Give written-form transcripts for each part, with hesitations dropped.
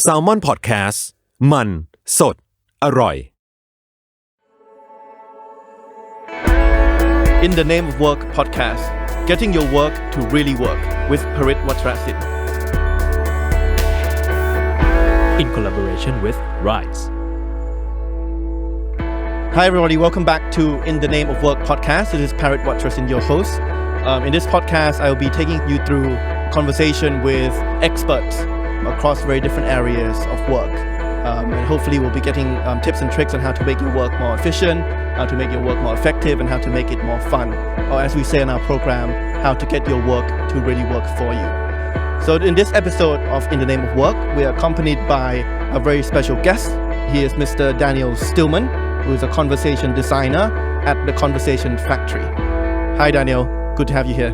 Salmon Podcast มันสดอร่อย In the Name of Work podcast, getting your work to really work with Parit Wacharasindhu. In collaboration with Rise. Hi everybody, welcome back to In the Name of Work podcast. This is Parit Wacharasindhu, your host. In this podcast, I will be taking you through conversation with experts across very different areas of work. And hopefully we'll be getting tips and tricks on how to make your work more efficient, how to make your work more effective, and how to make it more fun. Or as we say in our program, how to get your work to really work for you. So in this episode of In the Name of Work, we are accompanied by a very special guest. He is Mr. Daniel Stillman, who is a conversation designer at the Conversation Factory. Hi Daniel, good to have you here.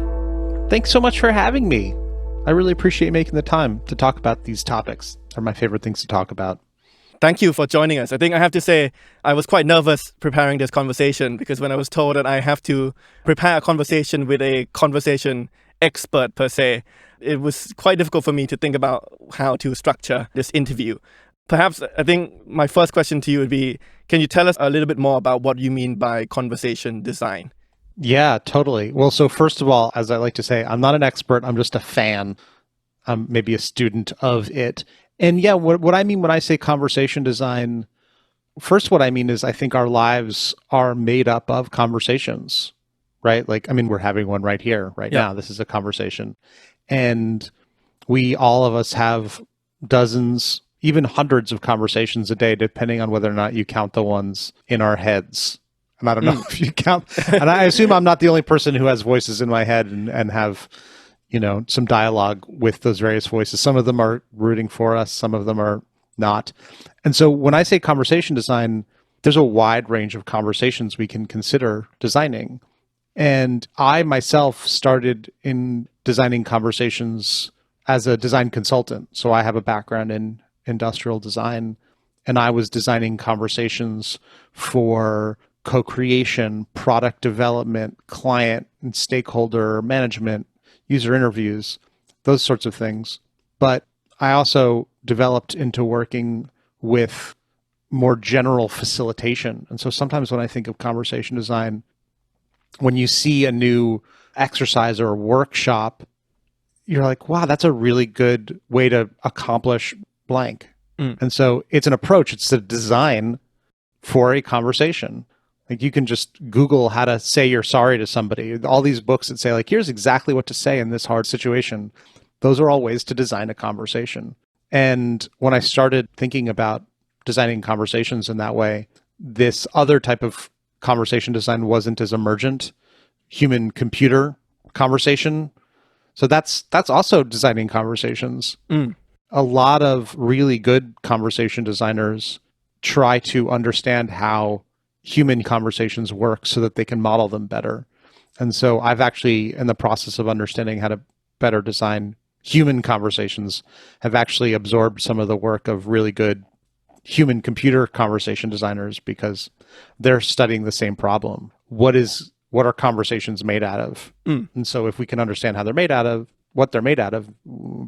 Thanks so much for having me. I really appreciate making the time to talk about these topics. They're my favorite things to talk about. Thank you for joining us. I think I have to say I was quite nervous preparing this conversation because when I was told that I have to prepare a conversation with a conversation expert per se, it was quite difficult for me to think about how to structure this interview. Perhaps I think my first question to you would be, can you tell us a little bit more about what you mean by conversation design? Yeah, totally. Well, so first of all, as I like to say, I'm not an expert. I'm just a fan. I'm maybe a student of it. And yeah, what I mean when I say conversation design, first what I mean is I think our lives are made up of conversations, right? Like, I mean, we're having one right here, right now. This is a conversation. And all of us have dozens, even hundreds of conversations a day, depending on whether or not you count the ones in our heads. And I don't know if you count. And I assume I'm not the only person who has voices in my head and have, some dialogue with those various voices. Some of them are rooting for us. Some of them are not. And so when I say conversation design, there's a wide range of conversations we can consider designing. And I myself started in designing conversations as a design consultant. So I have a background in industrial design, and I was designing conversations for co-creation, product development, client and stakeholder management, user interviews, those sorts of things. But I also developed into working with more general facilitation. And so sometimes when I think of conversation design, when you see a new exercise or a workshop, you're like, wow, that's a really good way to accomplish blank. And so it's an approach. It's a design for a conversation. Like you can just Google how to say you're sorry to somebody. All these books that say like, here's exactly what to say in this hard situation. Those are all ways to design a conversation. And when I started thinking about designing conversations in that way, this other type of conversation design wasn't as emergent. Human-computer conversation. So that's also designing conversations. A lot of really good conversation designers try to understand how human conversations work so that they can model them better. And so I've actually, in the process of understanding how to better design human conversations, have actually absorbed some of the work of really good human-computer conversation designers because they're studying the same problem. What are conversations made out of? And so if we can understand how they're made out of, what they're made out of,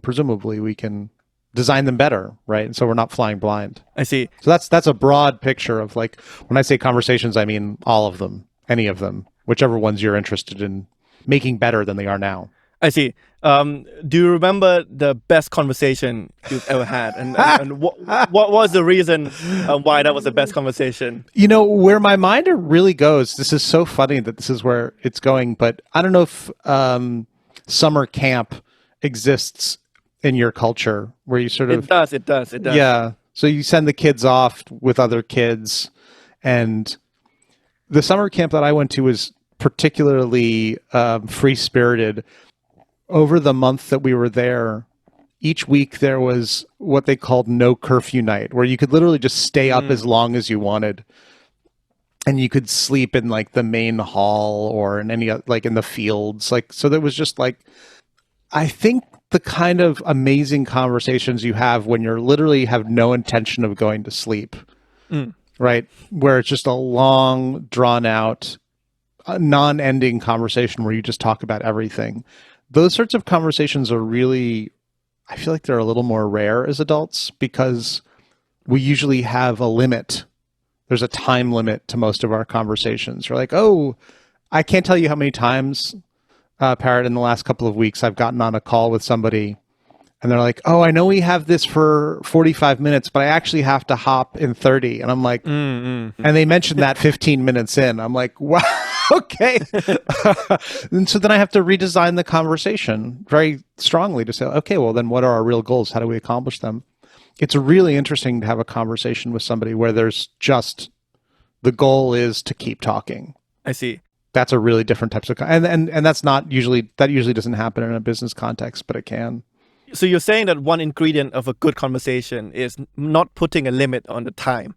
presumably we can design them better, right? And so we're not flying blind. I see. So that's a broad picture of like, when I say conversations, I mean all of them, any of them, whichever ones you're interested in making better than they are now. I see. Do you remember the best conversation you've ever had? And what was the reason why that was the best conversation? Where my mind really goes, this is so funny that this is where it's going, but I don't know if summer camp exists in your culture where you sort of... It does. Yeah. So you send the kids off with other kids. And the summer camp that I went to was particularly free-spirited. Over the month that we were there, each week there was what they called no curfew night, where you could literally just stay up as long as you wanted. And you could sleep in like the main hall or in any, like in the fields. So there was just like, I think the kind of amazing conversations you have when you're literally have no intention of going to sleep, right? Where it's just a long, drawn out, non-ending conversation where you just talk about everything. Those sorts of conversations are really I feel like they're a little more rare as adults because we usually have a limit. There's a time limit to most of our conversations. You're like, oh, I can't tell you how many times, Parit, in the last couple of weeks, I've gotten on a call with somebody and they're like, oh, I know we have this for 45 minutes, but I actually have to hop in 30. And I'm like, and they mentioned that 15 minutes in. I'm like, wow, okay. And so then I have to redesign the conversation very strongly to say, okay, well, then what are our real goals? How do we accomplish them? It's really interesting to have a conversation with somebody where there's just the goal is to keep talking. I see. That's a really different types of, and that's not usually, that usually doesn't happen in a business context, but it can. So you're saying that one ingredient of a good conversation is not putting a limit on the time.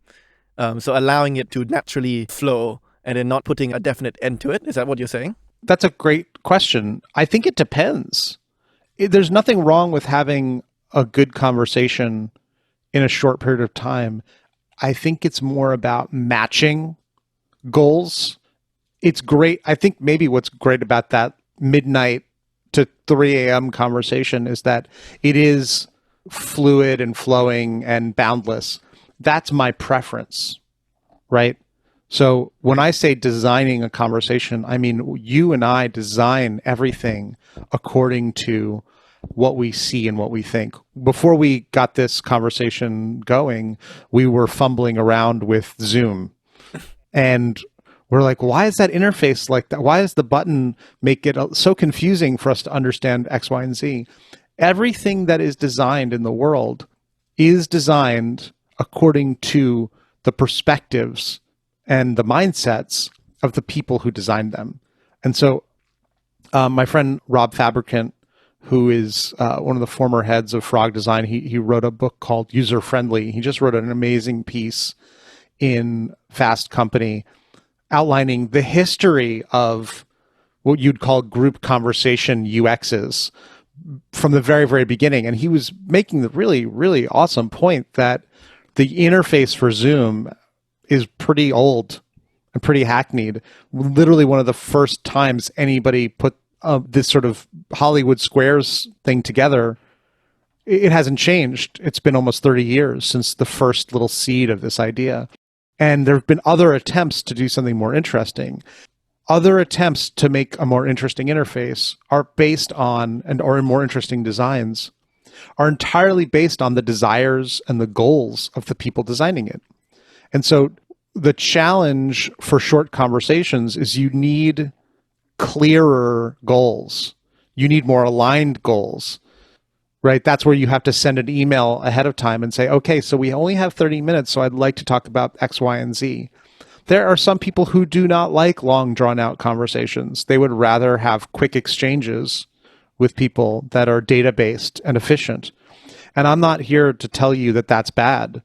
So allowing it to naturally flow and then not putting a definite end to it. Is that what you're saying? That's a great question. I think it depends. There's nothing wrong with having a good conversation in a short period of time. I think it's more about matching goals. It's great. I think maybe what's great about that midnight to 3 a.m. conversation is that it is fluid and flowing and boundless. That's my preference, right? So when I say designing a conversation, I mean, you and I design everything according to what we see and what we think. Before we got this conversation going, we were fumbling around with Zoom and we're like, why is that interface like that? Why does the button make it so confusing for us to understand X, Y, and Z? Everything that is designed in the world is designed according to the perspectives and the mindsets of the people who designed them. And so my friend Rob Fabricant, who is one of the former heads of Frog Design, he wrote a book called User Friendly. He just wrote an amazing piece in Fast Company outlining the history of what you'd call group conversation UXs from the very, very beginning. And he was making the really, really awesome point that the interface for Zoom is pretty old and pretty hackneyed. Literally one of the first times anybody put this sort of Hollywood Squares thing together, it hasn't changed. It's been almost 30 years since the first little seed of this idea. And there have been other attempts to do something more interesting. Other attempts to make a more interesting interface are based on, or more interesting designs, are entirely based on the desires and the goals of the people designing it. And so the challenge for short conversations is you need clearer goals. You need more aligned goals. Right? That's where you have to send an email ahead of time and say, okay, so we only have 30 minutes, so I'd like to talk about X, Y, and Z. There are some people who do not like long, drawn-out conversations. They would rather have quick exchanges with people that are data-based and efficient. And I'm not here to tell you that that's bad,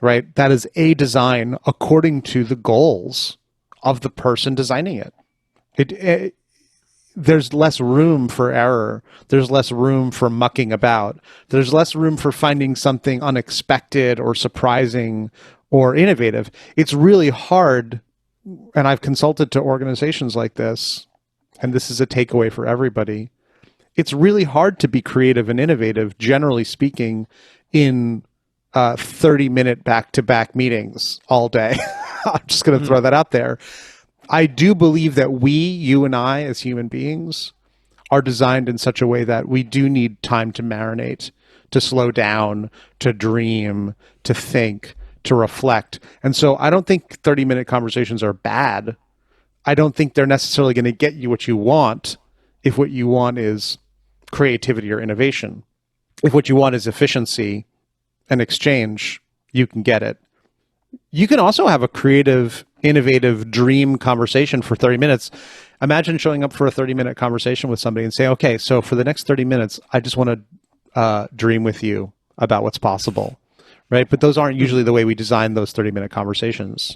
right? That is a design according to the goals of the person designing it. There's less room for error. There's less room for mucking about. There's less room for finding something unexpected or surprising or innovative. It's really hard, and I've consulted to organizations like this, and this is a takeaway for everybody. It's really hard to be creative and innovative, generally speaking, in 30-minute back-to-back meetings all day. I'm just going to throw that out there. I do believe that you and I, as human beings, are designed in such a way that we do need time to marinate, to slow down, to dream, to think, to reflect. And so I don't think 30-minute conversations are bad. I don't think they're necessarily going to get you what you want if what you want is creativity or innovation. If what you want is efficiency and exchange, you can get it. You can also have a creative, innovative dream conversation for 30 minutes. Imagine showing up for a 30-minute conversation with somebody and say, okay, so for the next 30 minutes, I just want to dream with you about what's possible, right? But those aren't usually the way we design those 30-minute conversations.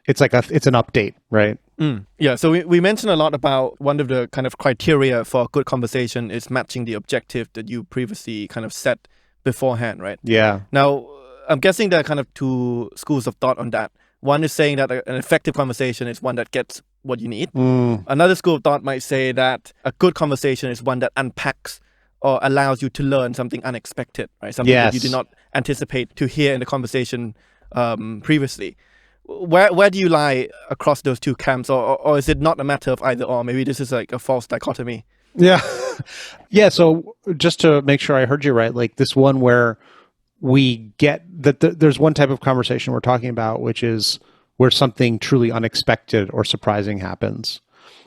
It's like it's an update, right? Yeah, so we mentioned a lot about one of the kind of criteria for a good conversation is matching the objective that you previously kind of set beforehand, right? Yeah. Now, I'm guessing there are kind of two schools of thought on that. One is saying that an effective conversation is one that gets what you need. Another school of thought might say that a good conversation is one that unpacks or allows you to learn something unexpected, right? Something that you did not anticipate to hear in the conversation previously. Where do you lie across those two camps, or is it not a matter of either or? Maybe this is like a false dichotomy. Yeah. Yeah. So just to make sure I heard you right, like this one where we get that there's one type of conversation we're talking about, which is where something truly unexpected or surprising happens.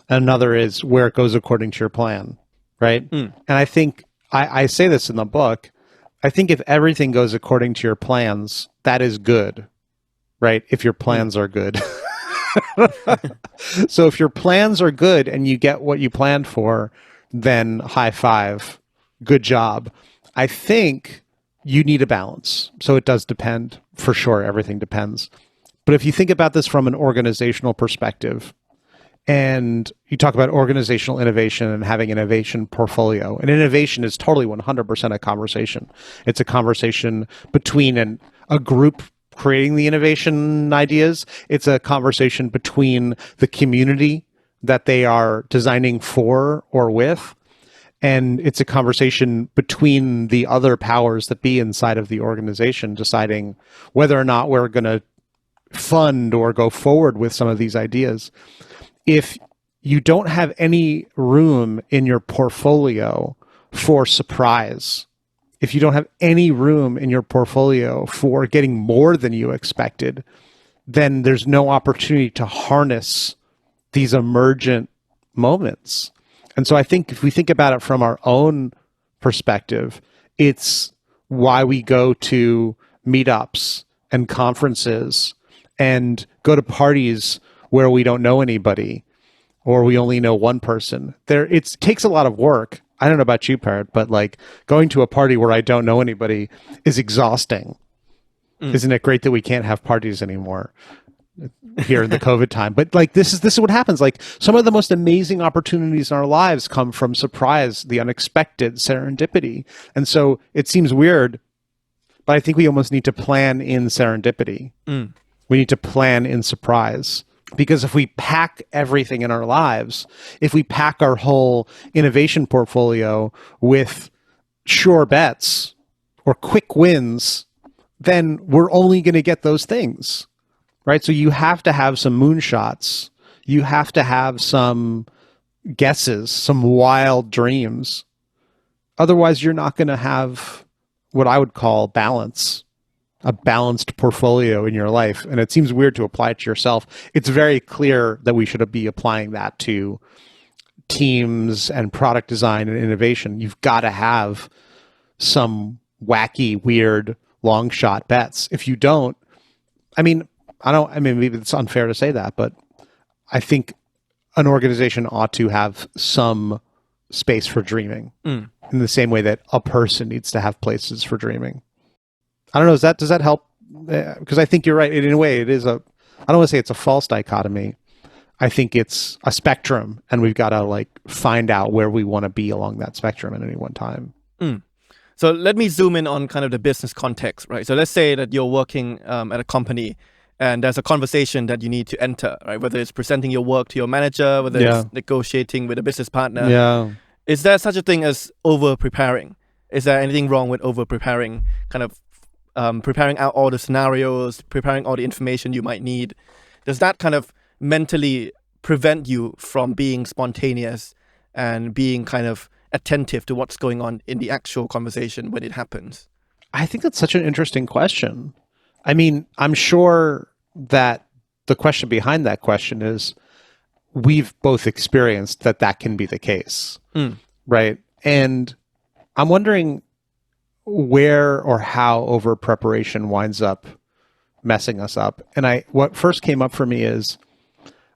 And another is where it goes according to your plan, right? And I think I say this in the book. I think if everything goes according to your plans, that is good, right? If your plans are good. So if your plans are good and you get what you planned for, then high five, good job. I think you need a balance. So it does depend, for sure. Everything depends. But if you think about this from an organizational perspective, and you talk about organizational innovation and having an innovation portfolio, and innovation is totally 100% a conversation. It's a conversation between a group creating the innovation ideas. It's a conversation between the community that they are designing for or with. And it's a conversation between the other powers that be inside of the organization, deciding whether or not we're going to fund or go forward with some of these ideas. If you don't have any room in your portfolio for surprise, if you don't have any room in your portfolio for getting more than you expected, then there's no opportunity to harness these emergent moments. And so I think if we think about it from our own perspective, it's why we go to meetups and conferences and go to parties where we don't know anybody or we only know one person. It takes a lot of work. I don't know about you, Parit, but like going to a party where I don't know anybody is exhausting. Isn't it great that we can't have parties anymore here in the COVID time? But like this is what happens. Like some of the most amazing opportunities in our lives come from surprise, the unexpected, serendipity. And so it seems weird, but I think we almost need to plan in serendipity. We need to plan in surprise. Because if we pack everything in our lives, if we pack our whole innovation portfolio with sure bets or quick wins, then we're only going to get those things, right? So you have to have some moonshots. You have to have some guesses, some wild dreams. Otherwise, you're not going to have what I would call balance. A balanced portfolio in your life. And it seems weird to apply it to yourself. It's very clear that we should be applying that to teams and product design and innovation. You've got to have some wacky, weird, long shot bets. If you don't, maybe it's unfair to say that, but I think an organization ought to have some space for dreaming in the same way that a person needs to have places for dreaming. I don't know. Does that help? Because I think you're right. In a way, it is I don't want to say it's a false dichotomy. I think it's a spectrum, and we've got to like find out where we want to be along that spectrum at any one time. So let me zoom in on kind of the business context, right? So let's say that you're working at a company, and there's a conversation that you need to enter, right? Whether it's presenting your work to your manager, whether it's negotiating with a business partner. Yeah. Is there such a thing as over preparing? Is there anything wrong with over preparing? Kind of preparing out all the scenarios, preparing all the information you might need. Does that kind of mentally prevent you from being spontaneous and being kind of attentive to what's going on in the actual conversation when it happens? I think that's such an interesting question. I mean, I'm sure that the question behind that question is we've both experienced that can be the case, right? And I'm wondering where or how over preparation winds up messing us up. And what first came up for me is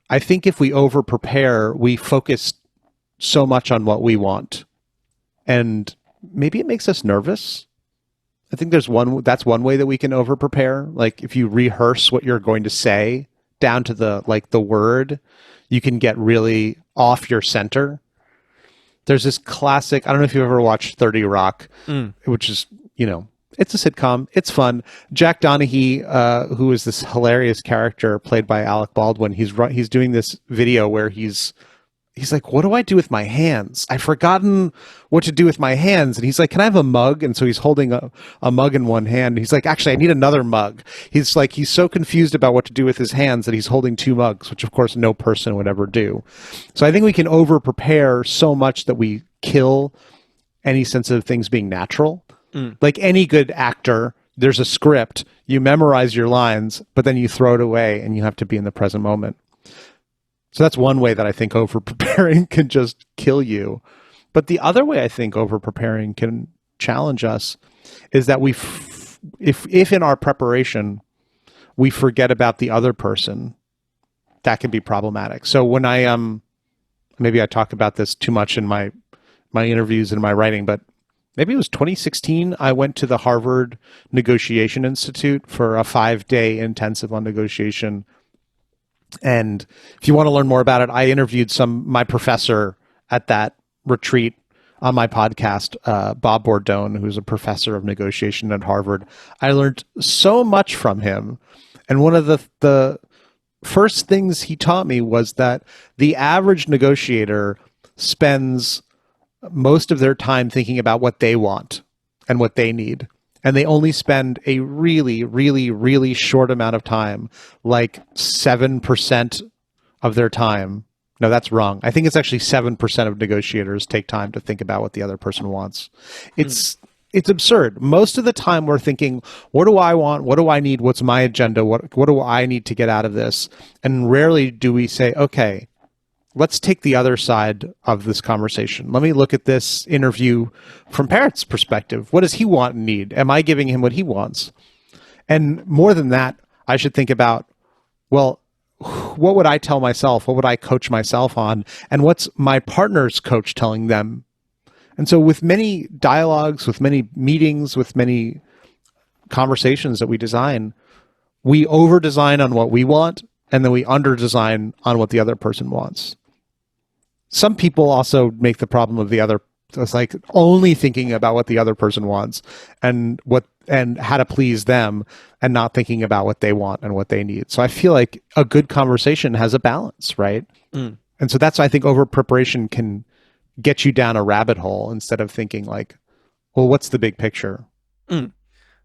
I think if we over prepare, we focus so much on what we want, and maybe it makes us nervous. I think that's one way that we can over prepare. Like if you rehearse what you're going to say down to the word, you can get really off your center. There's this classic, I don't know if you've ever watched 30 Rock, which is, it's a sitcom. It's fun. Jack Donaghy, who is this hilarious character played by Alec Baldwin, he's doing this video where he's he's like, what do I do with my hands? I've forgotten what to do with my hands. And he's like, can I have a mug? And so he's holding a mug in one hand. He's like, actually, I need another mug. He's so confused about what to do with his hands that he's holding two mugs, which of course no person would ever do. So I think we can over prepare so much that we kill any sense of things being natural. Like any good actor, there's a script, you memorize your lines, but then you throw it away and you have to be in the present moment. So that's one way that I think over-preparing can just kill you. But the other way I think over-preparing can challenge us is that if in our preparation we forget about the other person, that can be problematic. So when maybe I talk about this too much in my interviews and my writing, but maybe it was 2016, I went to the Harvard Negotiation Institute for a 5-day intensive on negotiation. And if you want to learn more about it, I interviewed my professor at that retreat on my podcast, Bob Bordone, who's a professor of negotiation at Harvard. I learned so much from him. And one of the first things he taught me was that the average negotiator spends most of their time thinking about what they want and what they need. And they only spend a really, really, really short amount of time, like 7% of their time. No, that's wrong. I think it's actually 7% of negotiators take time to think about what the other person wants. It's absurd. Most of the time we're thinking, what do I want? What do I need? What's my agenda? What do I need to get out of this? And rarely do we say, okay, let's take the other side of this conversation. Let me look at this interview from Parit's perspective. What does he want and need? Am I giving him what he wants? And more than that, I should think about, well, what would I tell myself? What would I coach myself on? And what's my partner's coach telling them? And so with many dialogues, with many meetings, with many conversations that we design, we over-design on what we want, and then we under-design on what the other person wants. Some people also make the problem of the other, it's like only thinking about what the other person wants and how to please them and not thinking about what they want and what they need. So I feel like a good conversation has a balance, right? And so that's why I think over preparation can get you down a rabbit hole instead of thinking like, well, what's the big picture?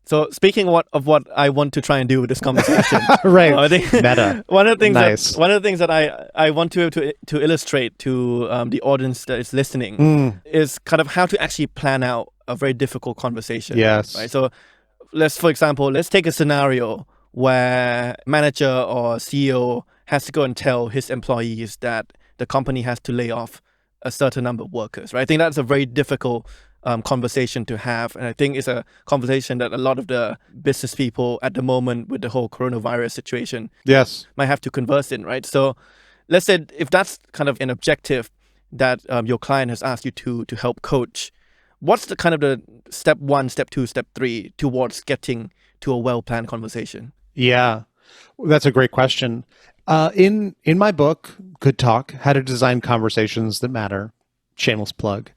So speaking of what I want to try and do with this conversation, right? I think Meta. one of the things that I want to illustrate to the audience that is listening is kind of how to actually plan out a very difficult conversation. Yes. Right. So for example, let's take a scenario where manager or CEO has to go and tell his employees that the company has to lay off a certain number of workers. Right. I think that's a very difficult conversation to have, and I think it's a conversation that a lot of the business people at the moment with the whole coronavirus situation might have to converse in, right? So let's say if that's kind of an objective that your client has asked you to help coach, what's the kind of the step 1, step 2, step 3 towards getting to a well-planned conversation? Yeah, that's a great question. In my book, Good Talk, How to Design Conversations That Matter, shameless plug,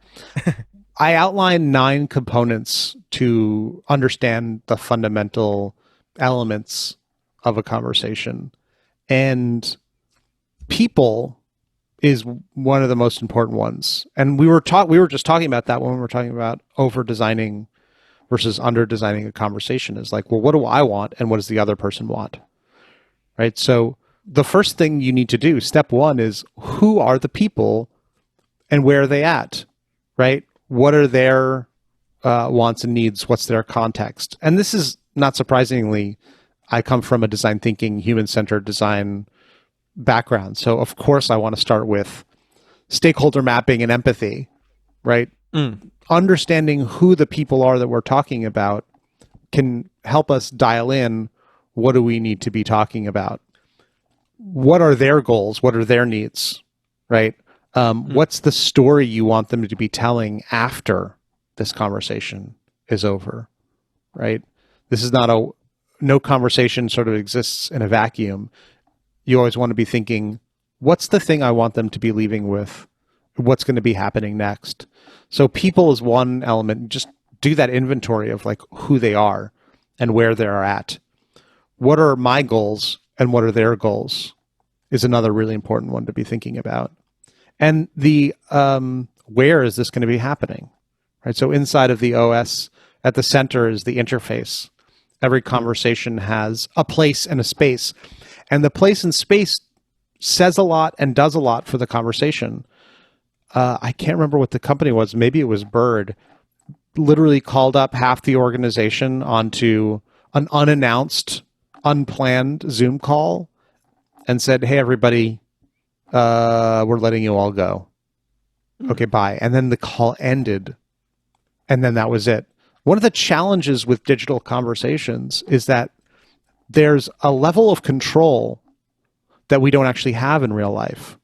I outline 9 components to understand the fundamental elements of a conversation. And people is one of the most important ones. And we were just talking about that when we were talking about over designing versus under designing a conversation. Is like, well, what do I want and what does the other person want? Right? So the first thing you need to do, step 1, is who are the people and where are they at? Right? What are their wants and needs? What's their context? And this is not surprisingly, I come from a design thinking, human-centered design background. So of course I want to start with stakeholder mapping and empathy, right? Understanding who the people are that we're talking about can help us dial in what do we need to be talking about. What are their goals? What are their needs, right? What's the story you want them to be telling after this conversation is over, right? This is not no conversation sort of exists in a vacuum. You always want to be thinking, what's the thing I want them to be leaving with? What's going to be happening next? So people is one element. Just do that inventory of like who they are and where they're at. What are my goals and what are their goals is another really important one to be thinking about. And the where is this going to be happening? Right. So inside of the OS, at the center is the interface. Every conversation has a place and a space. And the place and space says a lot and does a lot for the conversation. I can't remember what the company was. Maybe it was Bird. Literally called up half the organization onto an unannounced, unplanned Zoom call and said, hey, everybody, we're letting you all go. Okay, bye. And then the call ended. And then that was it. One of the challenges with digital conversations is that there's a level of control that we don't actually have in real life.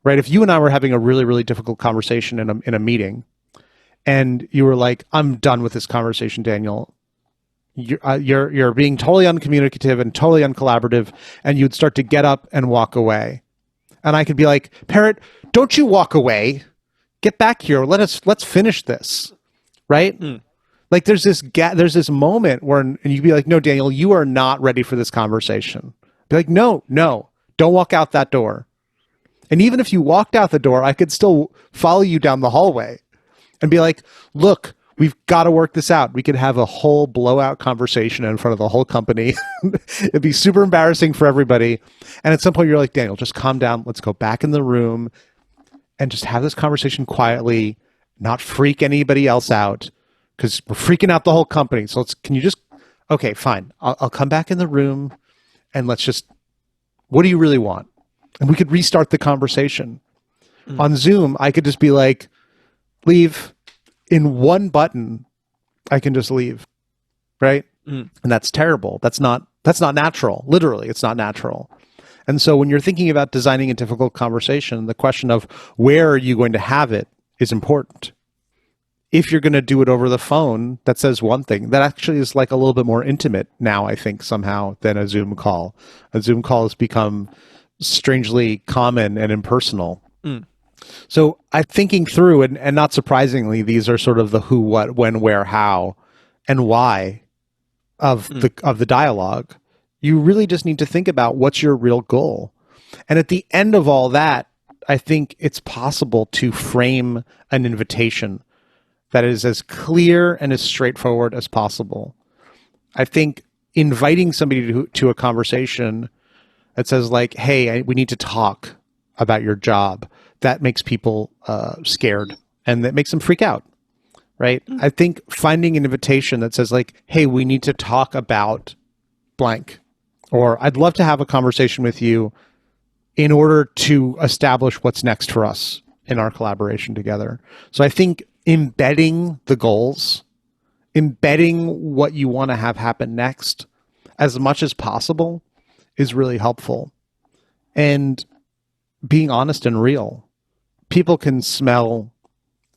Right? If you and I were having a really, really difficult conversation in a meeting, and you were like, I'm done with this conversation, Daniel. You're being totally uncommunicative and totally uncollaborative, and you'd start to get up and walk away. And I could be like, Parit, don't you walk away. Get back here. Let's finish this. Right? Like there's this moment where, and you'd be like, no, Daniel, you are not ready for this conversation. Be like, no, don't walk out that door. And even if you walked out the door, I could still follow you down the hallway and be like, look, we've got to work this out. We could have a whole blowout conversation in front of the whole company. It'd be super embarrassing for everybody. And at some point you're like, Daniel, just calm down. Let's go back in the room and just have this conversation quietly, not freak anybody else out, because we're freaking out the whole company. So okay, fine. I'll come back in the room and what do you really want? And we could restart the conversation. On Zoom, I could just be like, leave. In one button, I can just leave. Right? And that's terrible. That's not natural. Literally, it's not natural. And so when you're thinking about designing a difficult conversation, the question of where are you going to have it is important. If you're going to do it over the phone, that says one thing. That actually is like a little bit more intimate now, I think, somehow, than a Zoom call. A Zoom call has become strangely common and impersonal. So I'm thinking through, and not surprisingly, these are sort of the who, what, when, where, how, and why of the dialogue. You really just need to think about what's your real goal. And at the end of all that, I think it's possible to frame an invitation that is as clear and as straightforward as possible. I think inviting somebody to a conversation that says like, hey, we need to talk about your job, that makes people scared and that makes them freak out, right? I think finding an invitation that says like, hey, we need to talk about blank, or I'd love to have a conversation with you in order to establish what's next for us in our collaboration together. So I think embedding the goals, embedding what you want to have happen next as much as possible is really helpful. And being honest and real. People can smell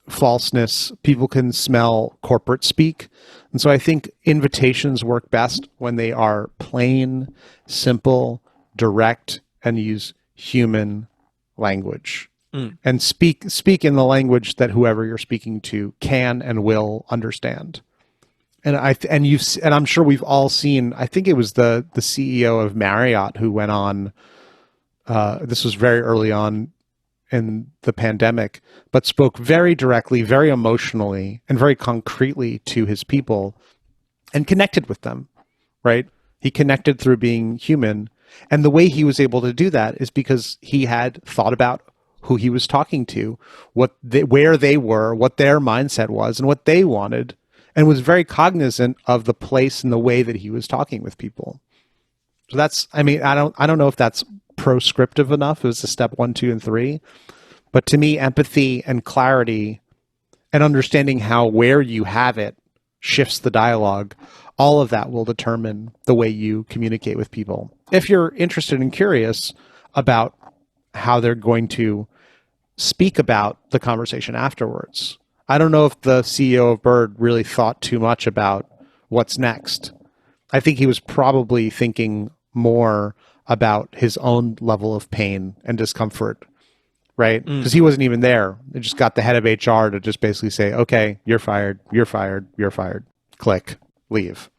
falseness. People can smell corporate speak. And so I think invitations work best when they are plain, simple, direct, and use human language. And speak in the language that whoever you're speaking to can and will understand. And I'm sure we've all seen, I think it was the CEO of Marriott who went on, this was very early on in the pandemic, but spoke very directly, very emotionally, and very concretely to his people and connected with them, right? He connected through being human. And the way he was able to do that is because he had thought about who he was talking to, where they were, what their mindset was, and what they wanted, and was very cognizant of the place and the way that he was talking with people. So that's, I don't know if that's proscriptive enough as a step 1, 2, and 3, but to me, empathy and clarity and understanding where you have it shifts the dialogue. All of that will determine the way you communicate with people. If you're interested and curious about how they're going to speak about the conversation afterwards. I don't know if the CEO of Bird really thought too much about what's next. I think he was probably thinking more about his own level of pain and discomfort, right? Because he wasn't even there. They just got the head of HR to just basically say, okay, you're fired, you're fired, you're fired. Click, leave.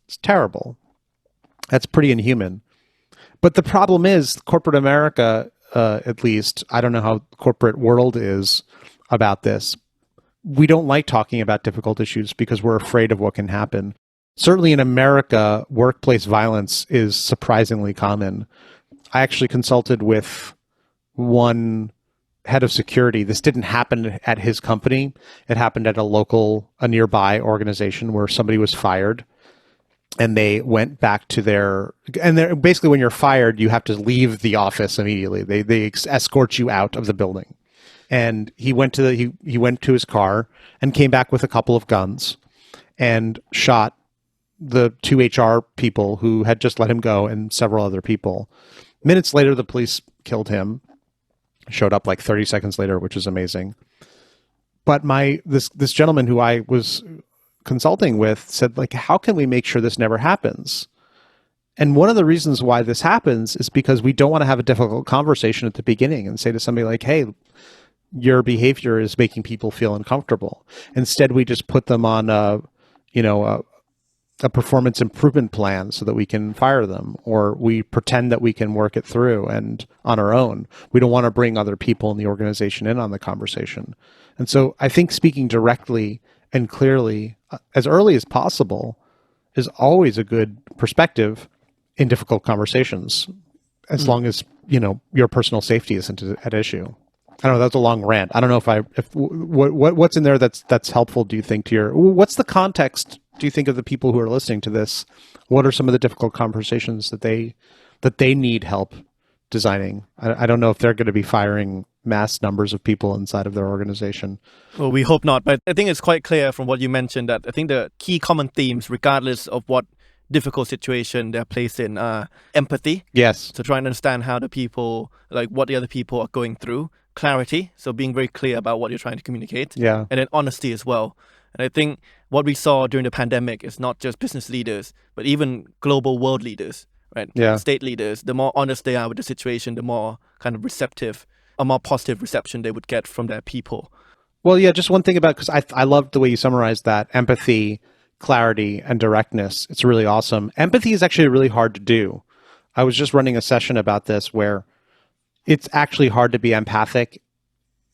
It's terrible. That's pretty inhuman. But the problem is corporate America at least, I don't know how the corporate world is about this. We don't like talking about difficult issues because we're afraid of what can happen. Certainly in America, workplace violence is surprisingly common. I actually consulted with one head of security. This didn't happen at his company. It happened at a nearby organization where somebody was fired. And they went back to basically when you're fired, you have to leave the office immediately. They escort you out of the building. And he went to his car and came back with a couple of guns and shot the two HR people who had just let him go and several other people. Minutes later, the police killed him. Showed up like 30 seconds later, which is amazing. But this gentleman who I was consulting with said, like, how can we make sure this never happens? And one of the reasons why this happens is because we don't want to have a difficult conversation at the beginning and say to somebody like, hey, your behavior is making people feel uncomfortable. Instead, we just put them on a performance improvement plan so that we can fire them, or we pretend that we can work it through and on our own. We don't want to bring other people in the organization in on the conversation. And so I think speaking directly and clearly as early as possible is always a good perspective in difficult conversations, as long as, your personal safety isn't at issue. I don't know, that's a long rant. I don't know what's in there that's helpful, do you think, what's the context, do you think, of the people who are listening to this? What are some of the difficult conversations that they need help designing? I don't know if they're going to be firing mass numbers of people inside of their organization. Well, we hope not. But I think it's quite clear from what you mentioned that I think the key common themes, regardless of what difficult situation they're placed in, are empathy. Yes. So trying to understand how the people, like what the other people are going through. Clarity. So being very clear about what you're trying to communicate. Yeah. And then honesty as well. And I think what we saw during the pandemic is not just business leaders, but even global world leaders, right? Yeah. State leaders, the more honest they are with the situation, the more kind of receptive, a more positive reception they would get from their people. Well, yeah, just one thing about, because I loved the way you summarized that, empathy, clarity, and directness. It's really awesome. Empathy is actually really hard to do. I was just running a session about this where it's actually hard to be empathic,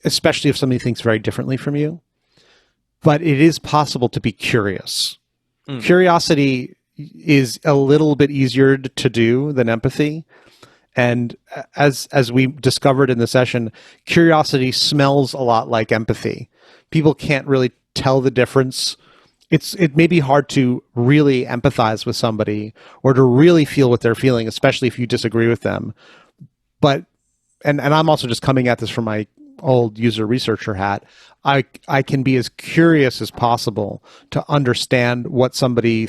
especially if somebody thinks very differently from you. But it is possible to be curious. Curiosity is a little bit easier to do than empathy. And as we discovered in the session, curiosity smells a lot like empathy. People can't really tell the difference. It may be hard to really empathize with somebody or to really feel what they're feeling, especially if you disagree with them. But and I'm also just coming at this from my old user researcher hat. I can be as curious as possible to understand what somebody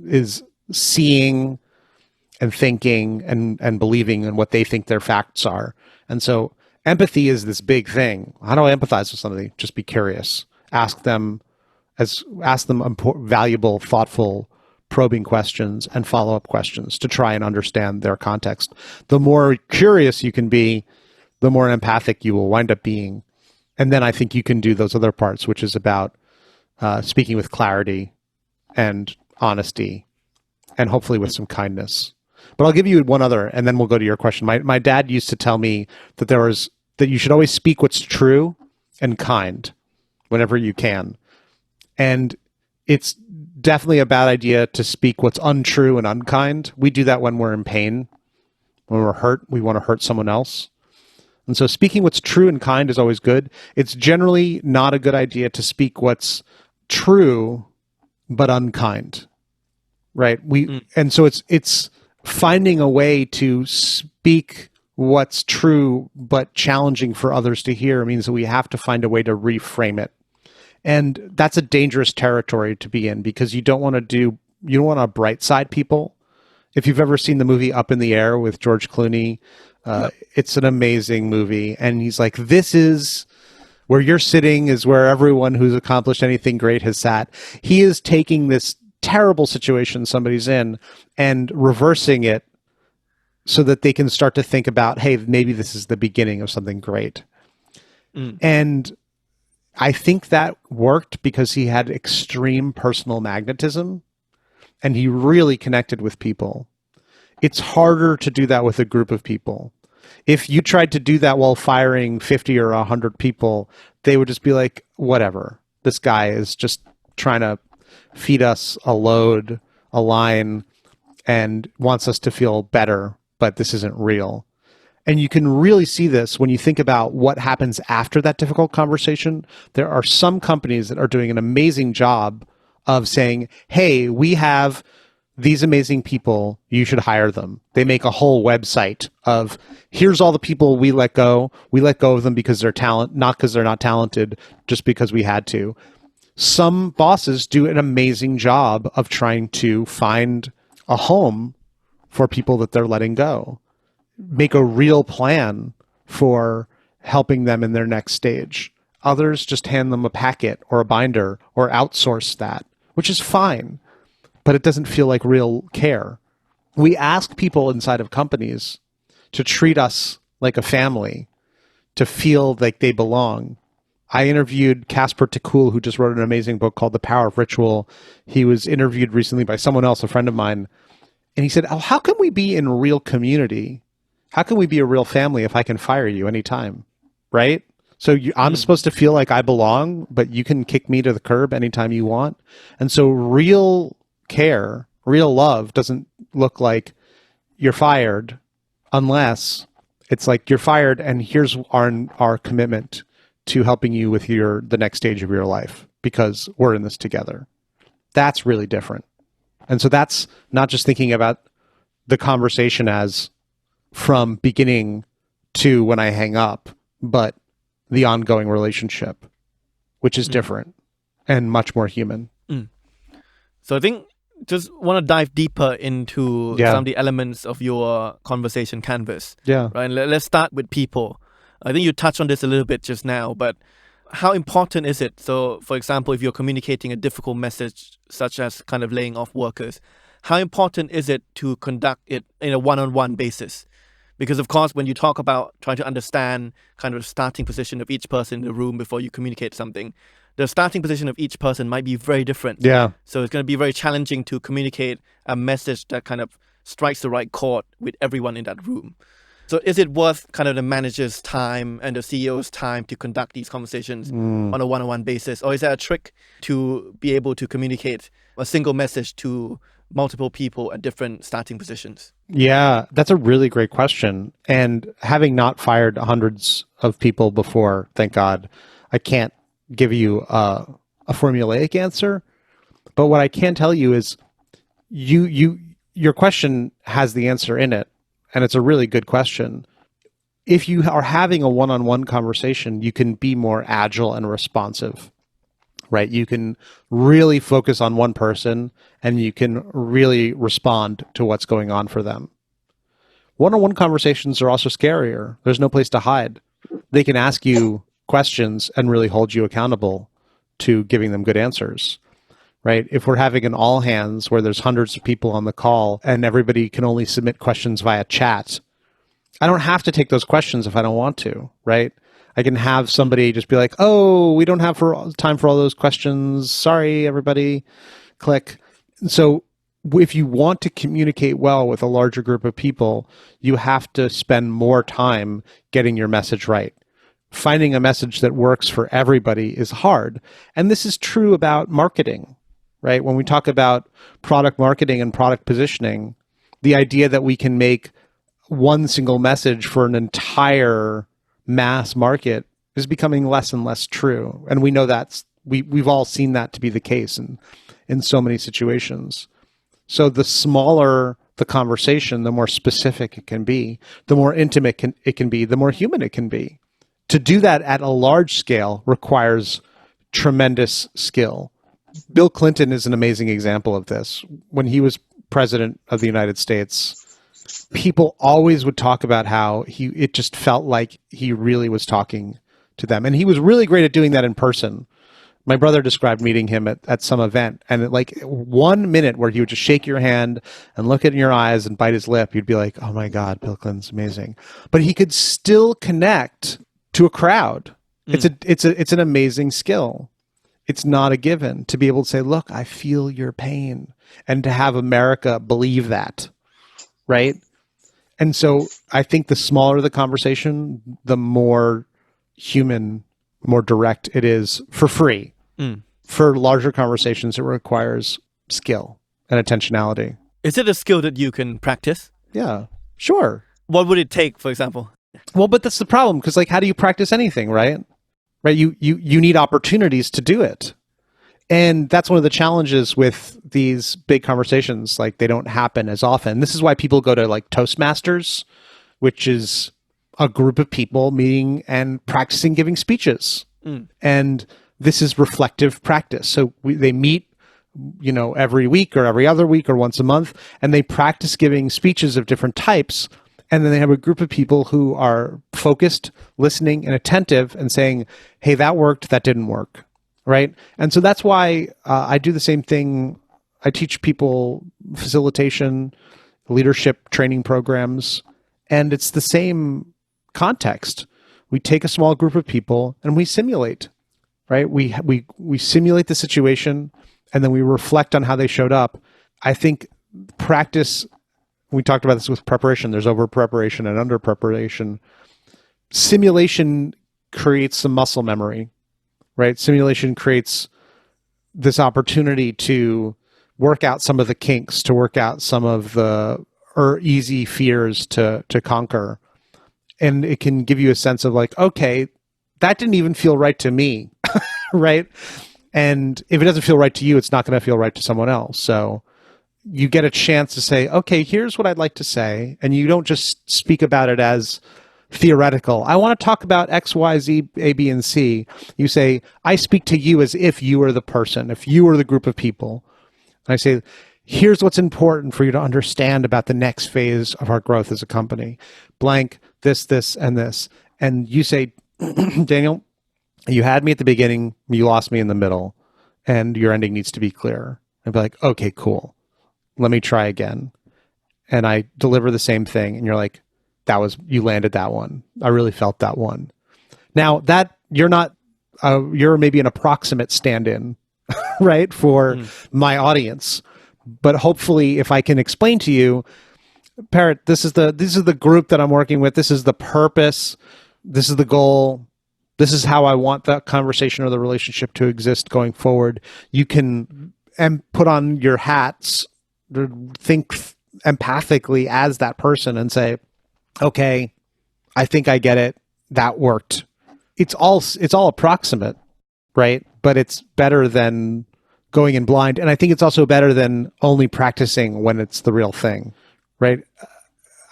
is seeing and thinking and believing and what they think their facts are. And so empathy is this big thing. How do I empathize with somebody? Just be curious. Ask them valuable, thoughtful, probing questions and follow-up questions to try and understand their context. The more curious you can be, the more empathic you will wind up being. And then I think you can do those other parts, which is about speaking with clarity and honesty and hopefully with some kindness. But I'll give you one other, and then we'll go to your question. My dad used to tell me that that you should always speak what's true and kind whenever you can. And it's definitely a bad idea to speak what's untrue and unkind. We do that when we're in pain. When we're hurt, we want to hurt someone else. And so speaking what's true and kind is always good. It's generally not a good idea to speak what's true but unkind. Right? And so it's finding a way to speak what's true but challenging for others to hear means that we have to find a way to reframe it. And that's a dangerous territory to be in because you don't want to bright side people. If you've ever seen the movie Up in the Air with George Clooney, it's an amazing movie. And he's like, this is where you're sitting is where everyone who's accomplished anything great has sat. He is taking this terrible situation somebody's in and reversing it so that they can start to think about, hey, maybe this is the beginning of something great. And I think that worked because he had extreme personal magnetism and he really connected with people. It's harder to do that with a group of people. If you tried to do that while firing 50 or 100 people, they would just be like, whatever. This guy is just trying to feed us a load, a line, and wants us to feel better, but this isn't real. And you can really see this when you think about what happens after that difficult conversation. There are some companies that are doing an amazing job of saying, hey, we have these amazing people, you should hire them. They make a whole website of, here's all the people we let go. We let go of them because they're not because they're not talented, just because we had to. Some bosses do an amazing job of trying to find a home for people that they're letting go. Make a real plan for helping them in their next stage. Others just hand them a packet or a binder or outsource that, which is fine, but it doesn't feel like real care. We ask people inside of companies to treat us like a family, to feel like they belong. I interviewed Casper ter Kuile, who just wrote an amazing book called The Power of Ritual. He was interviewed recently by someone else, a friend of mine, and he said, oh, how can we be in real community? How can we be a real family if I can fire you anytime, right? So I'm supposed to feel like I belong, but you can kick me to the curb anytime you want. And so real care, real love doesn't look like you're fired unless it's like you're fired and here's our commitment to helping you with the next stage of your life because we're in this together. That's really different. And so that's not just thinking about the conversation as from beginning to when I hang up, but the ongoing relationship, which is different and much more human. So I think just want to dive deeper into some of the elements of your conversation canvas. Yeah. Right. Let's start with people. I think you touched on this a little bit just now, but how important is it? So, for example, if you're communicating a difficult message, such as kind of laying off workers, how important is it to conduct it in a one-on-one basis? Because, of course, when you talk about trying to understand kind of the starting position of each person in the room before you communicate something, the starting position of each person might be very different. Yeah. So it's going to be very challenging to communicate a message that kind of strikes the right chord with everyone in that room. So is it worth kind of the manager's time and the CEO's time to conduct these conversations on a one-on-one basis? Or is there a trick to be able to communicate a single message to multiple people at different starting positions? Yeah, that's a really great question. And having not fired hundreds of people before, thank God, I can't give you a formulaic answer. But what I can tell you is your question has the answer in it. And it's a really good question. If you are having a one-on-one conversation, you can be more agile and responsive, right? You can really focus on one person and you can really respond to what's going on for them. One-on-one conversations are also scarier. There's no place to hide. They can ask you questions and really hold you accountable to giving them good answers. Right? If we're having an all hands where there's hundreds of people on the call and everybody can only submit questions via chat, I don't have to take those questions if I don't want to, right? I can have somebody just be like, oh, we don't have time for all those questions. Sorry, everybody. Click. So if you want to communicate well with a larger group of people, you have to spend more time getting your message right. Finding a message that works for everybody is hard. And this is true about marketing. Right? When we talk about product marketing and product positioning, the idea that we can make one single message for an entire mass market is becoming less and less true. And we know we've all seen that to be the case in so many situations. So the smaller the conversation, the more specific it can be, the more intimate it can be, the more human it can be. To do that at a large scale requires tremendous skill. Bill Clinton is an amazing example of this. When he was president of the United States, people always would talk about how it just felt like he really was talking to them. And he was really great at doing that in person. My brother described meeting him at some event, and like 1 minute where he would just shake your hand and look in your eyes and bite his lip, you'd be like, oh my God, Bill Clinton's amazing. But he could still connect to a crowd. It's an amazing skill. It's not a given to be able to say, look, I feel your pain, and to have America believe that, right? And so I think the smaller the conversation, the more human, more direct it is for free. For larger conversations, it requires skill and attentionality. Is it a skill that you can practice? Yeah, sure. What would it take, for example? Well, but that's the problem, because like, how do you practice anything, right? Right? You need opportunities to do it. And that's one of the challenges with these big conversations. Like, they don't happen as often. This is why people go to like Toastmasters, which is a group of people meeting and practicing giving speeches. And this is reflective practice. So they meet, every week or every other week or once a month, and they practice giving speeches of different types. And then they have a group of people who are focused, listening, and attentive and saying, hey, that worked, that didn't work, right? And so that's why I do the same thing. I teach people facilitation, leadership training programs, and it's the same context. We take a small group of people and we simulate, right? We simulate the situation, and then we reflect on how they showed up. I think practice, we talked about this with preparation, there's over preparation and under preparation. Simulation creates some muscle memory, right? Simulation creates this opportunity to work out some of the kinks, to work out some of the easy fears to conquer. And it can give you a sense of like, okay, that didn't even feel right to me, right? And if it doesn't feel right to you, it's not going to feel right to someone else. So you get a chance to say, okay, here's what I'd like to say. And you don't just speak about it as theoretical. I want to talk about X, Y, Z, A, B, and C. You say, I speak to you as if you were the person, if you were the group of people. And I say, here's what's important for you to understand about the next phase of our growth as a company. Blank, this, and this. And you say, Daniel, you had me at the beginning, you lost me in the middle, and your ending needs to be clear. I'd be like, okay, cool. Let me try again. And I deliver the same thing, and you're like, you landed that one. I really felt that one. Now that you're maybe an approximate stand-in, right, for my audience. But hopefully, if I can explain to you, Parit, this is the group that I'm working with. This is the purpose. This is the goal. This is how I want that conversation or the relationship to exist going forward. You can put on your hats, think empathically as that person and say, okay, I think I get it. That worked. It's all approximate, right? But it's better than going in blind. And I think it's also better than only practicing when it's the real thing, right?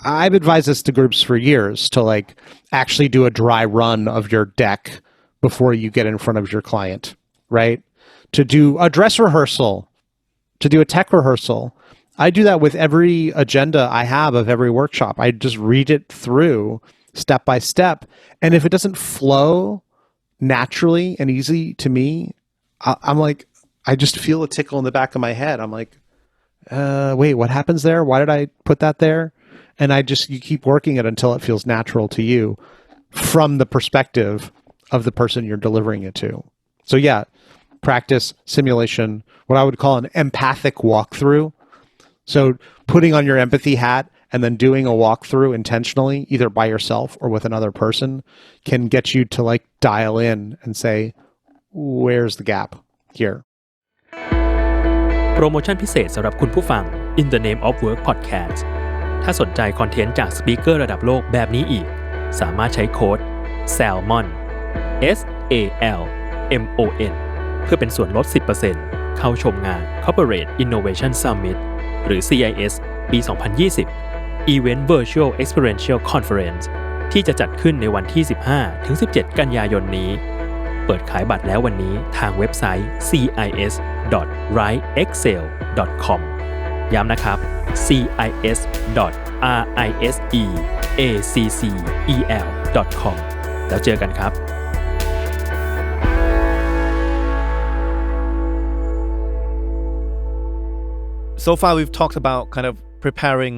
I've advised this to groups for years to like actually do a dry run of your deck before you get in front of your client, right? To do a dress rehearsal, to do a tech rehearsal. I do that with every agenda I have of every workshop. I just read it through step by step. And if it doesn't flow naturally and easy to me, I'm like, I just feel a tickle in the back of my head. I'm like, wait, what happens there? Why did I put that there? And you keep working it until it feels natural to you from the perspective of the person you're delivering it to. So yeah, practice, simulation, what I would call an empathic walkthrough. So putting on your empathy hat and then doing a walkthrough intentionally, either by yourself or with another person, can get you to like dial in and say, where's the gap here? โปรโมชั่นพิเศษสำหรับคุณผู้ฟัง In the Name of Work Podcast ถ้าสนใจคอนเทนต์จากสปีกเกอร์ระดับโลกแบบนี้อีกสามารถใช้โค้ด Salmon SALMON เพื่อเป็นส่วนลด 10% เข้าชมงาน Corporate Innovation Summit หรือ CIS ปี 2020 Event Virtual Experiential Conference ที่จะจัดขึ้นในวันที่ 15-17 กันยายนนี้เปิดขายบัตรแล้ววันนี้ทางเว็บไซต์ cis.writeexcel.com ย้ำนะครับ cis.riseaccel.com แล้วเจอกันครับ So far, we've talked about kind of preparing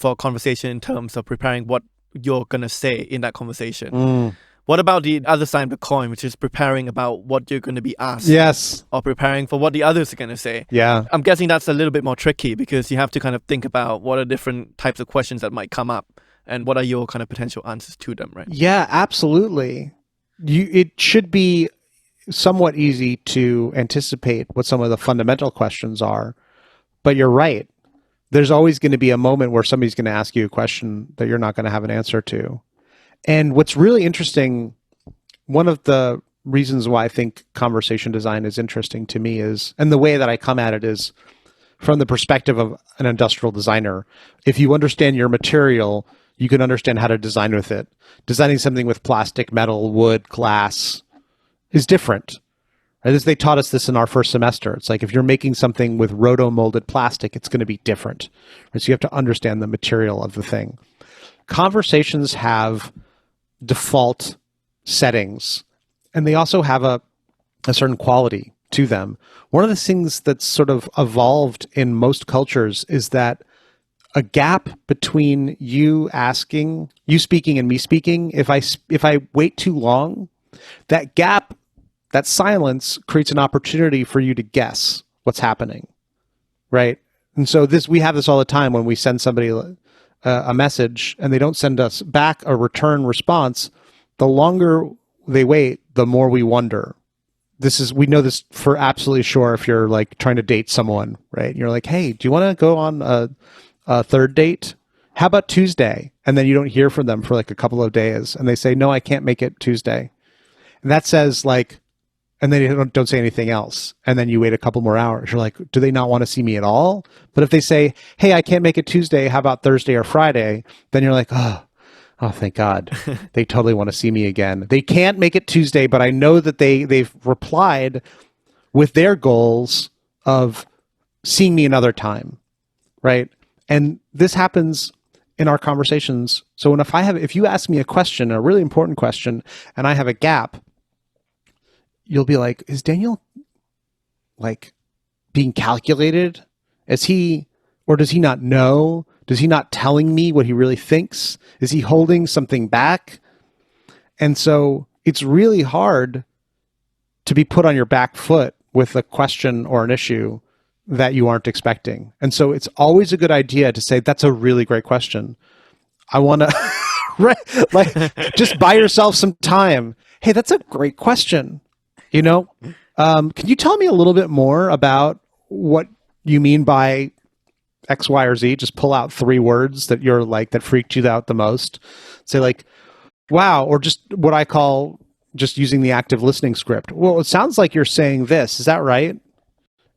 for a conversation in terms of preparing what you're going to say in that conversation. What about the other side of the coin, which is preparing about what you're going to be asked? Yes. Or preparing for what the others are going to say. Yeah. I'm guessing that's a little bit more tricky because you have to kind of think about what are different types of questions that might come up and what are your kind of potential answers to them, right? Yeah, absolutely. It should be somewhat easy to anticipate what some of the fundamental questions are, but you're right. There's always going to be a moment where somebody's going to ask you a question that you're not going to have an answer to. And what's really interesting, one of the reasons why I think conversation design is interesting to me is, and the way that I come at it is from the perspective of an industrial designer. If you understand your material, you can understand how to design with it. Designing something with plastic, metal, wood, glass is different. Right? As they taught us this in our first semester. It's like if you're making something with roto-molded plastic, it's going to be different. Right? So you have to understand the material of the thing. Conversations have default settings, and they also have a certain quality to them. One of the things that's sort of evolved in most cultures is that a gap between you speaking and me speaking, if I wait too long, that gap, that silence creates an opportunity for you to guess what's happening, right? And so we have this all the time when we send somebody a message and they don't send us back a return response. The longer they wait, the more we wonder. We know this for absolutely sure if you're like trying to date someone, right? And you're like, hey, do you want to go on a third date? How about Tuesday? And then you don't hear from them for like a couple of days and they say, no, I can't make it Tuesday. And that says like, and then you don't say anything else. And then you wait a couple more hours. You're like, do they not want to see me at all? But if they say, hey, I can't make it Tuesday, how about Thursday or Friday? Then you're like, oh, thank God. They totally want to see me again. They can't make it Tuesday, but I know that they've replied with their goals of seeing me another time, right? And this happens in our conversations. So if you ask me a question, a really important question, and I have a gap, you'll be like, is Daniel like being calculated? Or does he not know? Does he not telling me what he really thinks? Is he holding something back? And so it's really hard to be put on your back foot with a question or an issue that you aren't expecting. And so it's always a good idea to say, that's a really great question. I want to, right? Like, just buy yourself some time. Hey, that's a great question. You know, can you tell me a little bit more about what you mean by X, Y, or Z? Just pull out 3 words that you're like, that freaked you out the most. Say like, wow, or just what I call just using the active listening script. Well, it sounds like you're saying this. Is that right?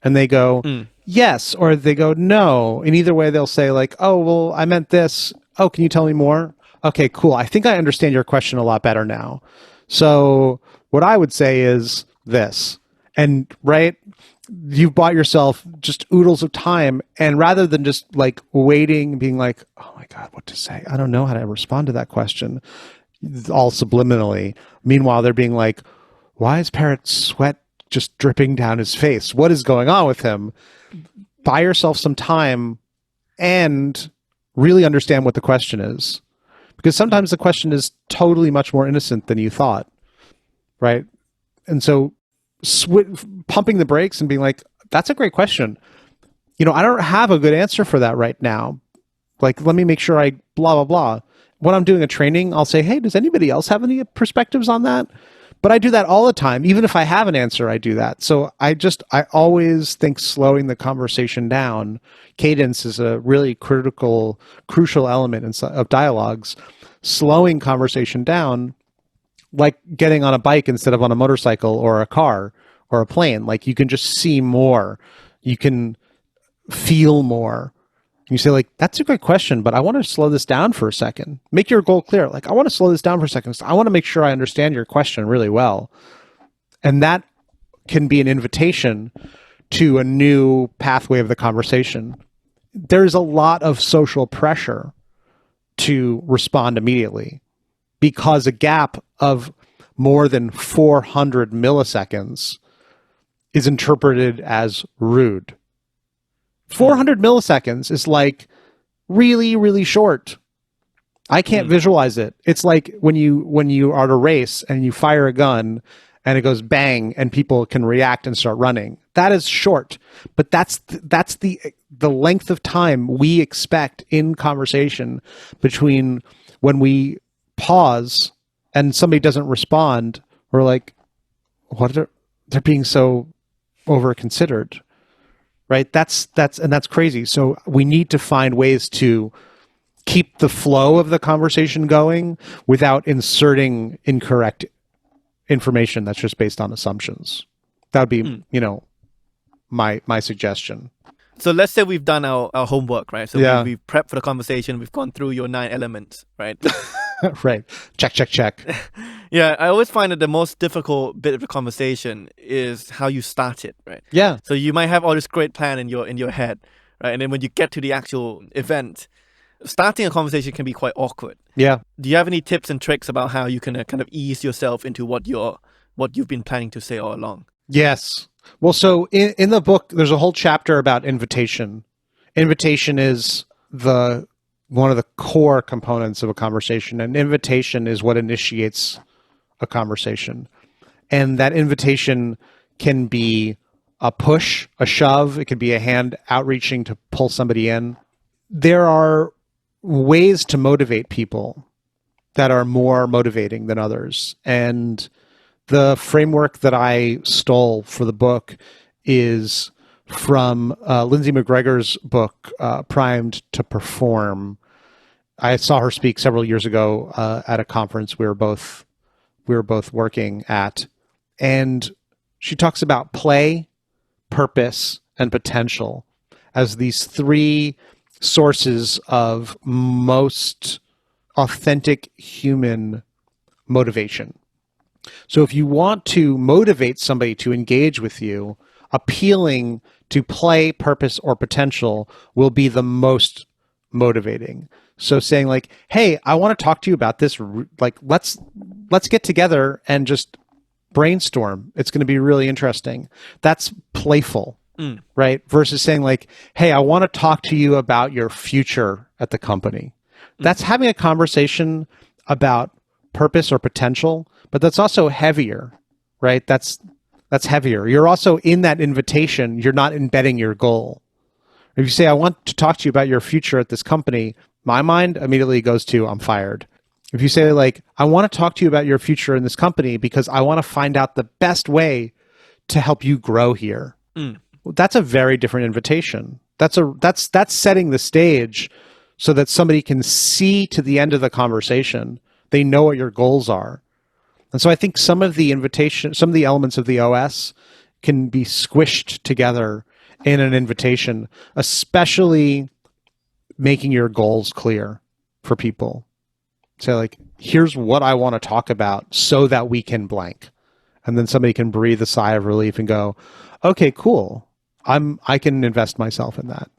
And they go, yes, or they go, no. And either way, they'll say like, oh, well, I meant this. Oh, can you tell me more? Okay, cool. I think I understand your question a lot better now. So what I would say is this, and right, you've bought yourself just oodles of time, and rather than just like waiting, being like, oh my God, what to say? I don't know how to respond to that question, all subliminally. Meanwhile, they're being like, why is Parit's sweat just dripping down his face? What is going on with him? Buy yourself some time and really understand what the question is. Because sometimes the question is totally much more innocent than you thought, right? And so pumping the brakes and being like, that's a great question. You know, I don't have a good answer for that right now. Like, let me make sure I blah, blah, blah. When I'm doing a training, I'll say, hey, does anybody else have any perspectives on that? But I do that all the time. Even if I have an answer, I do that. So I always think slowing the conversation down, cadence is a really crucial element of dialogues. Slowing conversation down, like getting on a bike instead of on a motorcycle or a car or a plane. Like, you can just see more. You can feel more. You say like, that's a great question, but I want to slow this down for a second. Make your goal clear. Like, I want to slow this down for a second. So I want to make sure I understand your question really well. And that can be an invitation to a new pathway of the conversation. There's a lot of social pressure to respond immediately because a gap of more than 400 milliseconds is interpreted as rude. 400 milliseconds is like really, really short. I can't visualize it. It's like when you are at a race and you fire a gun and it goes bang and people can react and start running. That is short, but that's the length of time we expect in conversation between when we pause and somebody doesn't respond. We're like, what are they're being so over considered, right? That's crazy. So we need to find ways to keep the flow of the conversation going without inserting incorrect information that's just based on assumptions. That would be, my suggestion. So let's say we've done our homework, right? So Yeah. we've prepped for the conversation. We've gone through your 9 elements, right? Right. Check. Yeah, I always find that the most difficult bit of the conversation is how you start it, right? Yeah. So you might have all this great plan in your head, right? And then when you get to the actual event, starting a conversation can be quite awkward. Yeah. Do you have any tips and tricks about how you can kind of ease yourself into what you've been planning to say all along? Yes. Well, so in the book, there's a whole chapter about invitation. Invitation is one of the core components of a conversation, and invitation is what initiates a conversation. And that invitation can be a push, a shove. It could be a hand outreaching to pull somebody in. There are ways to motivate people that are more motivating than others. And the framework that I stole for the book is from Lindsay McGregor's book, Primed to Perform. I saw her speak several years ago at a conference we were both working at. And she talks about play, purpose, and potential as these 3 sources of most authentic human motivation. So if you want to motivate somebody to engage with you, appealing to play, purpose, or potential will be the most motivating. So saying like, hey, I want to talk to you about this. Like, let's get together and just brainstorm. It's going to be really interesting. That's playful, right? Versus saying like, hey, I want to talk to you about your future at the company. That's having a conversation about purpose or potential, but that's also heavier, right? That's heavier. You're also in that invitation. You're not embedding your goal. If you say, I want to talk to you about your future at this company, my mind immediately goes to, I'm fired. If you say like, I want to talk to you about your future in this company because I want to find out the best way to help you grow here. Well, that's a very different invitation. That's setting the stage so that somebody can see to the end of the conversation. They know what your goals are. And so I think some of the elements of the OS can be squished together in an invitation, especially making your goals clear for people. Say like, here's what I want to talk about so that we can blank. And then somebody can breathe a sigh of relief and go, okay, cool. I can invest myself in that.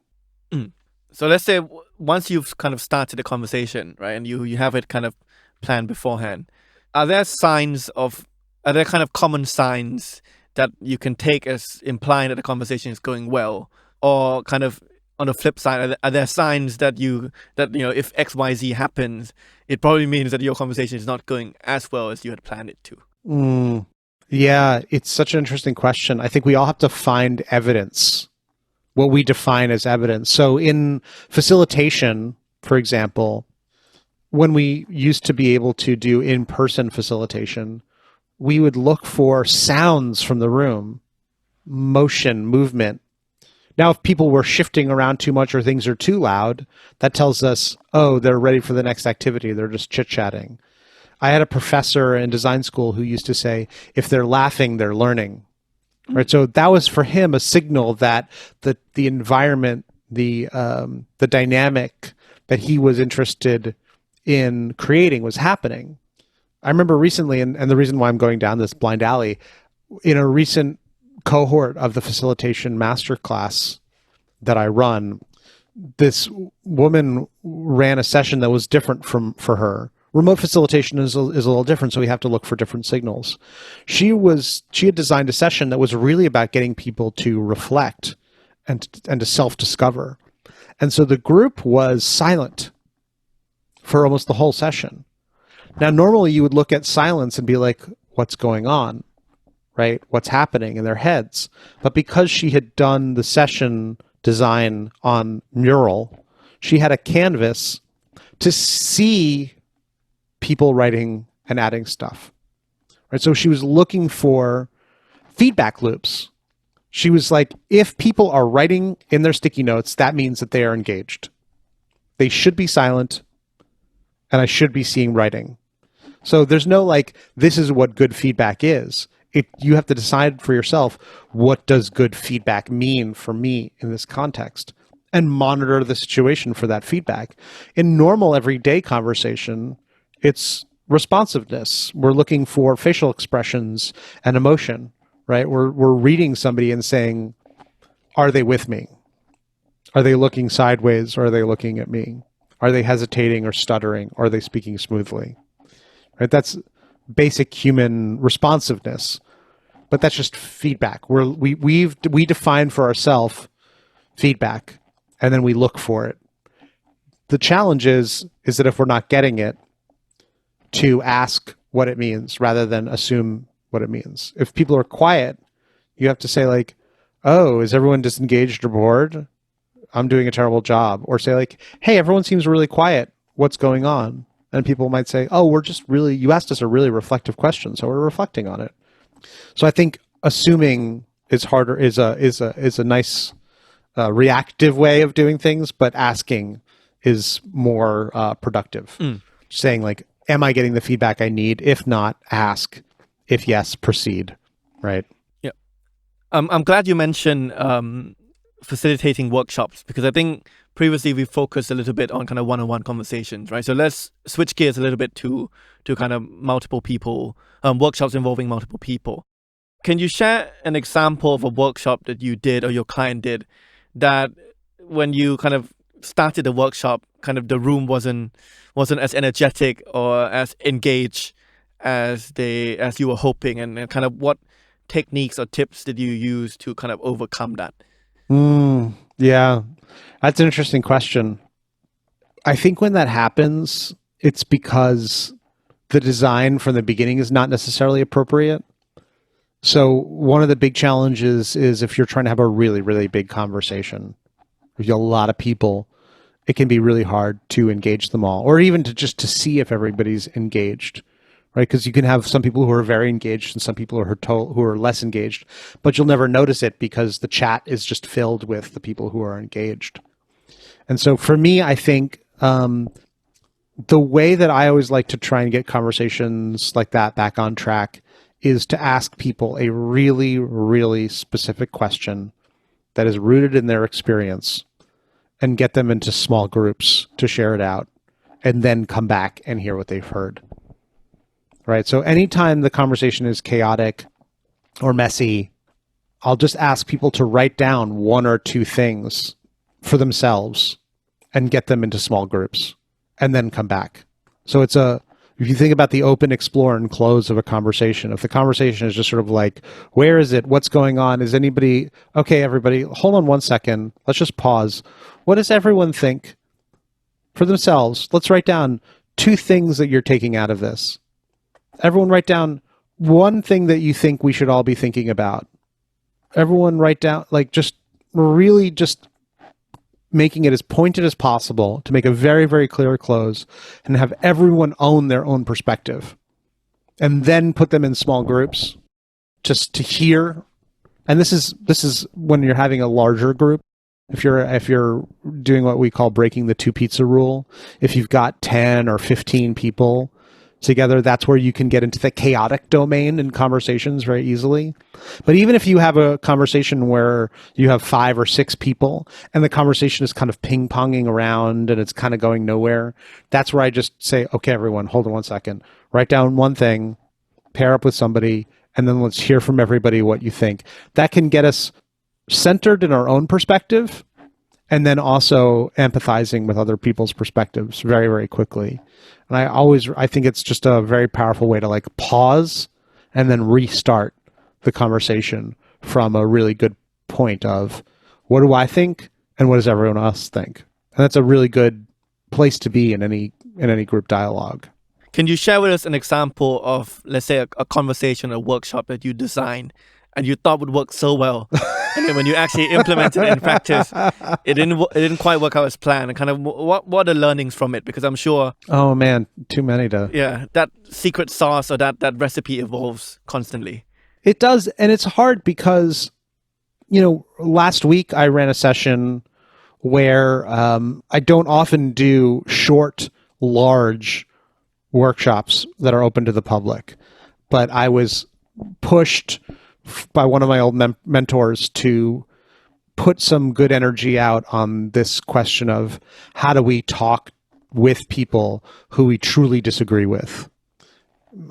So let's say once you've kind of started the conversation, right, and you have it kind of planned beforehand, are there kind of common signs that you can take as implying that the conversation is going well? Or kind of on the flip side, are there signs that if XYZ happens, it probably means that your conversation is not going as well as you had planned it to? Yeah, it's such an interesting question. I think we all have to find evidence, what we define as evidence. So in facilitation, for example, when we used to be able to do in-person facilitation, we would look for sounds from the room, motion, movement. Now, if people were shifting around too much or things are too loud, that tells us, oh, they're ready for the next activity. They're just chit-chatting. I had a professor in design school who used to say, if they're laughing, they're learning. Right. So that was for him a signal that the environment, the dynamic that he was interested in creating was happening. I remember recently, and the reason why I'm going down this blind alley, in a recent cohort of the facilitation masterclass that I run, this woman ran a session that was different for her. Remote facilitation is a little different, so we have to look for different signals. She had designed a session that was really about getting people to reflect and to self-discover. And so the group was silent for almost the whole session. Now, normally you would look at silence and be like, what's going on, right? What's happening in their heads? But because she had done the session design on Mural, she had a canvas to see people writing and adding stuff, right? So she was looking for feedback loops. She was like, if people are writing in their sticky notes, that means that they are engaged. They should be silent, and I should be seeing writing. So there's no like, this is what good feedback is. You have to decide for yourself, what does good feedback mean for me in this context? And monitor the situation for that feedback. In normal everyday conversation, it's responsiveness. We're looking for facial expressions and emotion, right? We're reading somebody and saying, are they with me? Are they looking sideways or are they looking at me? Are they hesitating or stuttering? Or are they speaking smoothly? Right? That's basic human responsiveness, but that's just feedback. We define for ourselves feedback, and then we look for it. The challenge is that if we're not getting it, to ask what it means rather than assume what it means. If people are quiet, you have to say like, oh, is everyone disengaged or bored? I'm doing a terrible job. Or say like, hey, everyone seems really quiet. What's going on? And people might say, oh, you asked us a really reflective question, so we're reflecting on it. So I think assuming is a nice reactive way of doing things, but asking is more productive. Saying like, am I getting the feedback I need? If not, ask. If yes, proceed. Right? Yeah. I'm glad you mentioned facilitating workshops, because I think previously we focused a little bit on kind of one-on-one conversations, right? So let's switch gears a little bit to kind of multiple people, workshops involving multiple people. Can you share an example of a workshop that you did or your client did that when you kind of started the workshop, kind of the room wasn't as energetic or as engaged as you were hoping, and kind of what techniques or tips did you use to kind of overcome that? Yeah, that's an interesting question. I think when that happens, it's because the design from the beginning is not necessarily appropriate. So one of the big challenges is if you're trying to have a really, really big conversation with a lot of people, it can be really hard to engage them all, or even to see if everybody's engaged, right? Because you can have some people who are very engaged and some people who are less engaged, but you'll never notice it because the chat is just filled with the people who are engaged. And so for me, I think the way that I always like to try and get conversations like that back on track is to ask people a really, really specific question that is rooted in their experience and get them into small groups to share it out and then come back and hear what they've heard. Right? So anytime the conversation is chaotic or messy, I'll just ask people to write down one or two things for themselves and get them into small groups and then come back. So if you think about the open, explore, and close of a conversation, if the conversation is just sort of like, where is it? What's going on? Is anybody, okay, everybody, hold on one second. Let's just pause. What does everyone think for themselves? Let's write down two things that you're taking out of this. Everyone write down one thing that you think we should all be thinking about. Everyone write down, like just really just making it as pointed as possible to make a very, very clear close and have everyone own their own perspective. And then put them in small groups just to hear. And this is when you're having a larger group. If you're doing what we call breaking the 2 pizza rule, if you've got 10 or 15 people together, that's where you can get into the chaotic domain in conversations very easily. But even if you have a conversation where you have 5 or 6 people and the conversation is kind of ping-ponging around and it's kind of going nowhere, that's where I just say, okay, everyone, hold on one second. Write down one thing, pair up with somebody, and then let's hear from everybody what you think. That can get us centered in our own perspective and then also empathizing with other people's perspectives very, very quickly. And I think it's just a very powerful way to like pause and then restart the conversation from a really good point of what do I think and what does everyone else think? And that's a really good place to be in any group dialogue. Can you share with us an example of, let's say, a conversation, a workshop that you designed and you thought would work so well, and then when you actually implemented it in practice, it didn't quite work out as planned? And kind of what are the learnings from it? Because I'm sure, oh man, too many to. Yeah, that secret sauce or that recipe evolves constantly. It does, and it's hard because, last week I ran a session where I don't often do short, large workshops that are open to the public, but I was pushed by one of my old mentors to put some good energy out on this question of how do we talk with people who we truly disagree with.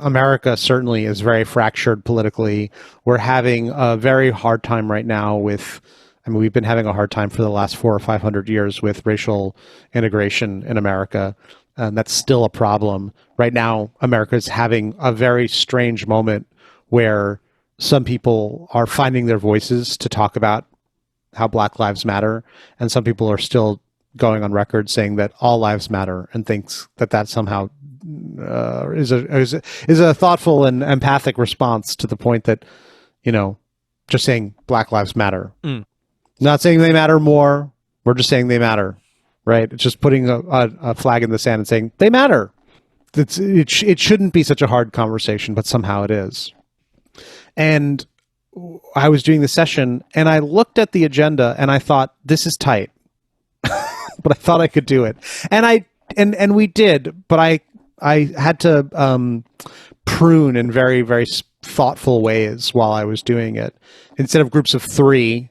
America certainly is very fractured politically. We're having a very hard time right now we've been having a hard time for the last 400 or 500 years with racial integration in America. And that's still a problem. Right now, America is having a very strange moment where some people are finding their voices to talk about how Black lives matter, and some people are still going on record saying that all lives matter and thinks that somehow is a thoughtful and empathic response to the point that, just saying Black lives matter. Not saying they matter more. We're just saying they matter, right? It's just putting a flag in the sand and saying they matter. It shouldn't be such a hard conversation, but somehow it is. And I was doing the session and I looked at the agenda and I thought, this is tight, but I thought I could do it. And we did, but I had to prune in very, very thoughtful ways while I was doing it. Instead of groups of 3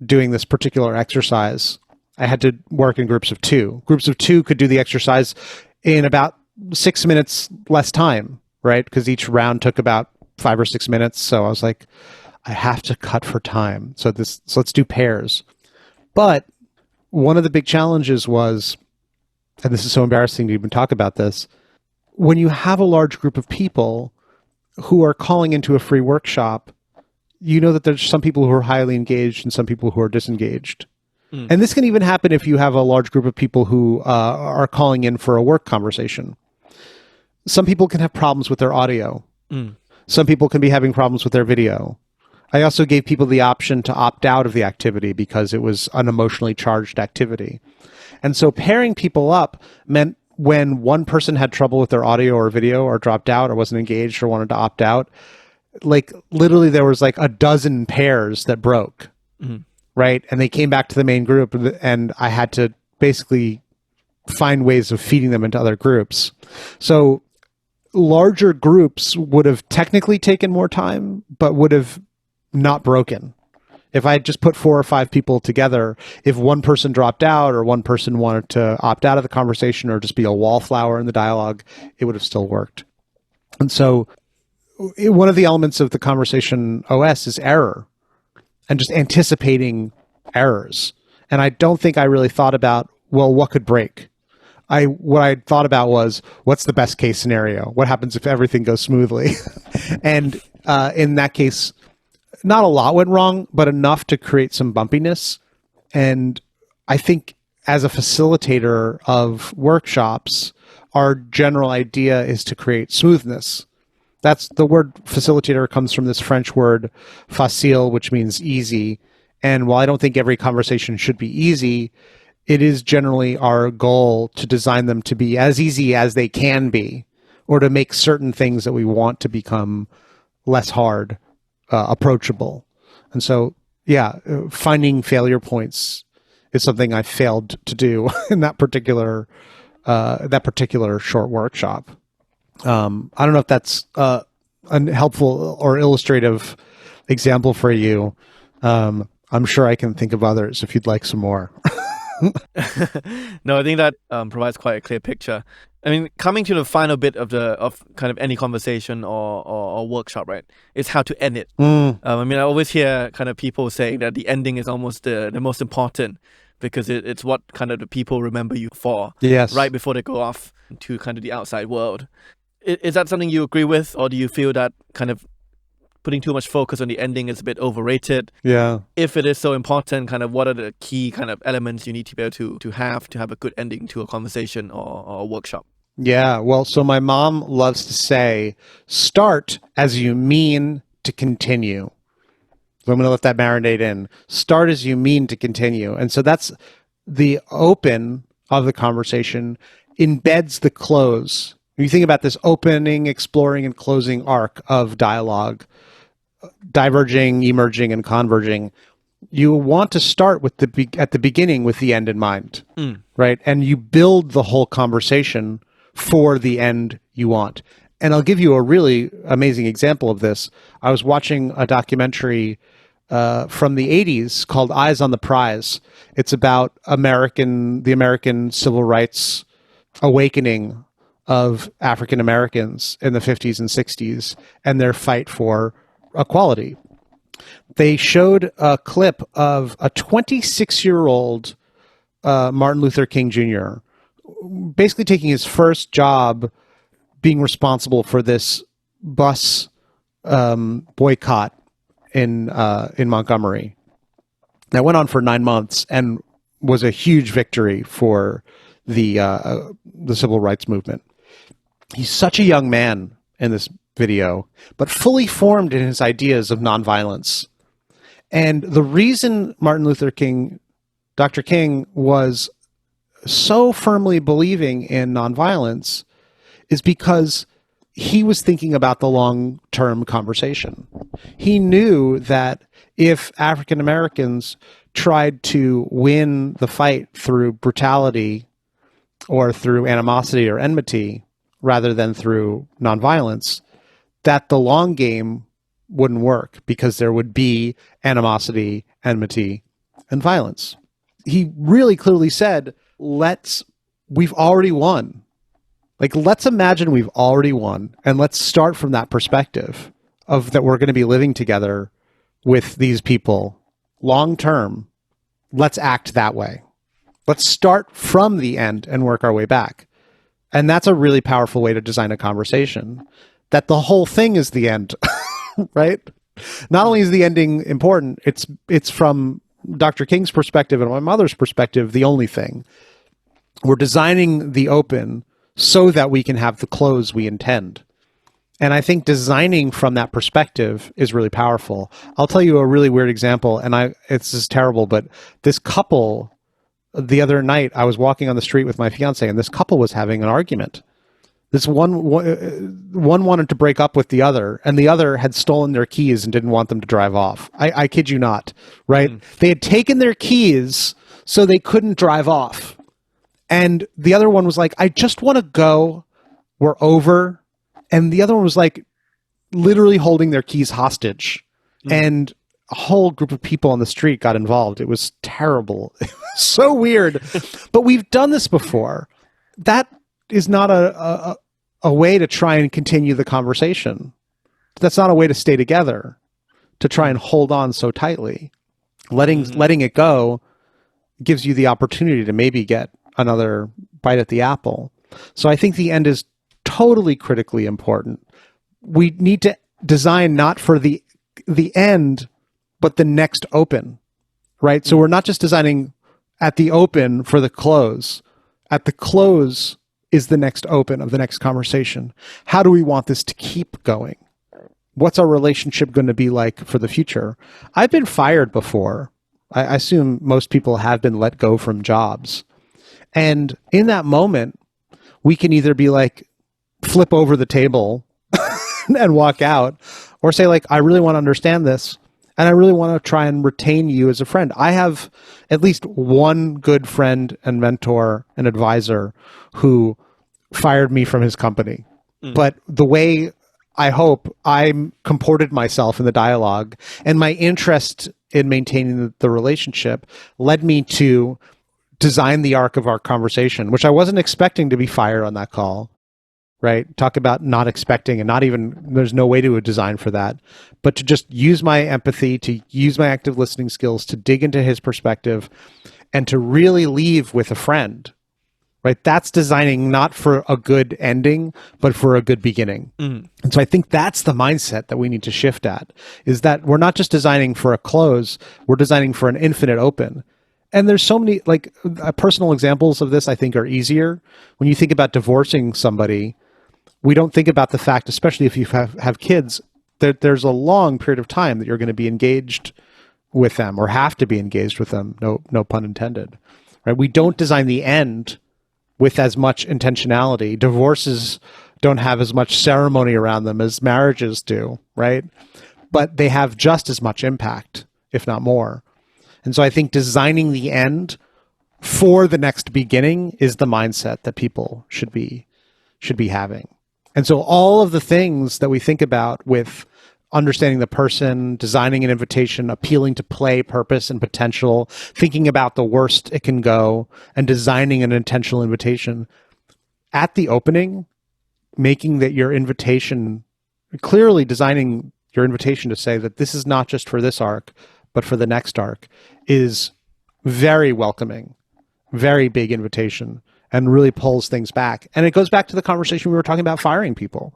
doing this particular exercise, I had to work in groups of 2. Groups of 2 could do the exercise in about 6 minutes less time, right? Because each round took about 5 or 6 minutes. So I was like, I have to cut for time. So let's do pairs. But one of the big challenges was, and this is so embarrassing to even talk about this, when you have a large group of people who are calling into a free workshop, that there's some people who are highly engaged and some people who are disengaged. And this can even happen if you have a large group of people who are calling in for a work conversation. Some people can have problems with their audio. Some people can be having problems with their video. I also gave people the option to opt out of the activity because it was an emotionally charged activity. And so pairing people up meant when one person had trouble with their audio or video or dropped out or wasn't engaged or wanted to opt out, like literally there was like a dozen pairs that broke, right? And they came back to the main group and I had to basically find ways of feeding them into other groups. So larger groups would have technically taken more time, but would have not broken. If I had just put 4 or 5 people together, if one person dropped out or one person wanted to opt out of the conversation or just be a wallflower in the dialogue, it would have still worked. And so one of the elements of the conversation OS is error and just anticipating errors. And I don't think I really thought about, well, what could break? What I thought about was, what's the best case scenario? What happens if everything goes smoothly? And in that case, not a lot went wrong, but enough to create some bumpiness. And I think as a facilitator of workshops, our general idea is to create smoothness. That's the word facilitator comes from this French word facile, which means easy. And while I don't think every conversation should be easy, it is generally our goal to design them to be as easy as they can be, or to make certain things that we want to become less hard, approachable. And so, finding failure points is something I failed to do in that particular short workshop. I don't know if that's a helpful or illustrative example for you. I'm sure I can think of others if you'd like some more. No, I think that provides quite a clear picture. I mean, coming to the final bit of kind of any conversation or workshop, right? Is how to end it. I mean, I always hear kind of people saying that the ending is almost the most important because it's what kind of the people remember you for. Yes. Right before they go off to kind of the outside world. Is that something you agree with, or do you feel that kind of putting too much focus on the ending is a bit overrated. Yeah. If it is so important, kind of what are the key kind of elements you need to be able to have a good ending to a conversation or a workshop? Yeah. Well, so my mom loves to say, start as you mean to continue. So I'm going to let that marinate in. Start as you mean to continue. And so that's the open of the conversation embeds the close. When you think about this opening, exploring, and closing arc of dialogue, diverging, emerging, and converging, you want to start with at the beginning with the end in mind, right? And you build the whole conversation for the end you want. And I'll give you a really amazing example of this. I was watching a documentary from the 80s called Eyes on the Prize. It's about the American civil rights awakening of African Americans in the 50s and 60s and their fight for equality. They showed a clip of a 26-year-old Martin Luther King Jr. basically taking his first job being responsible for this bus boycott in Montgomery. That went on for 9 months and was a huge victory for the civil rights movement. He's such a young man in this video, but fully formed in his ideas of nonviolence. And the reason Dr. King was so firmly believing in nonviolence is because he was thinking about the long-term conversation. He knew that if African Americans tried to win the fight through brutality or through animosity or enmity rather than through nonviolence, that the long game wouldn't work because there would be animosity, enmity, and violence. He really clearly said, we've already won. Like, let's imagine we've already won, and let's start from that perspective of that we're going to be living together with these people long term. Let's act that way. Let's start from the end and work our way back. And that's a really powerful way to design a conversation, that the whole thing is the end, right? Not only is the ending important, it's from Dr. King's perspective and my mother's perspective, the only thing. We're designing the open so that we can have the close we intend. And I think designing from that perspective is really powerful. I'll tell you a really weird example, and it's just terrible, but this couple, the other night, I was walking on the street with my fiance, and this couple was having an argument. This one wanted to break up with the other, and the other had stolen their keys and didn't want them to drive off. I kid you not, right? They had taken their keys so they couldn't drive off. And the other one was like, I just want to go. We're over. And the other one was like literally holding their keys hostage. And a whole group of people on the street got involved. It was terrible. It was so weird. But we've done this before. That is not a way to try and continue the conversation. That's not a way to stay together, to try and hold on so tightly. Letting it go gives you the opportunity to maybe get another bite at the apple. So I think the end is totally critically important. We need to design not for the end, but the next open, right? So we're not just designing at the open for the close. At the close is the next open of the next conversation. How do we want this to keep going? What's our relationship going to be like for the future? I've been fired before. I assume most people have been let go from jobs. And in that moment, we can either be like, flip over the table and walk out, or say like, I really want to understand this, and I really want to try and retain you as a friend. I have at least one good friend and mentor and advisor who fired me from his company. But the way I hope I comported myself in the dialogue and my interest in maintaining the relationship led me to design the arc of our conversation, which I wasn't expecting to be fired on that call, right? Talk about not expecting, and not even, there's no way to design for that, but to just use my empathy, to use my active listening skills, to dig into his perspective, and to really leave with a friend right? That's designing not for a good ending, but for a good beginning. And so I think that's the mindset that we need to shift at, is that we're not just designing for a close, we're designing for an infinite open. And there's so many, like, personal examples of this, I think, are easier. When you think about divorcing somebody, we don't think about the fact, especially if you have kids, that there's a long period of time that you're going to be engaged with them or have to be engaged with them. No pun intended, right? We don't design the end with as much intentionality. Divorces don't have as much ceremony around them as marriages do, right? But they have just as much impact, if not more. And so I think designing the end for the next beginning is the mindset that people should be having. And so all of the things that we think about with understanding the person, designing an invitation, appealing to play, purpose, and potential, thinking about the worst it can go, and designing an intentional invitation at the opening, making that your invitation, clearly designing your invitation to say that this is not just for this arc, but for the next arc, is very welcoming, very big invitation, and really pulls things back. And it goes back to the conversation we were talking about firing people,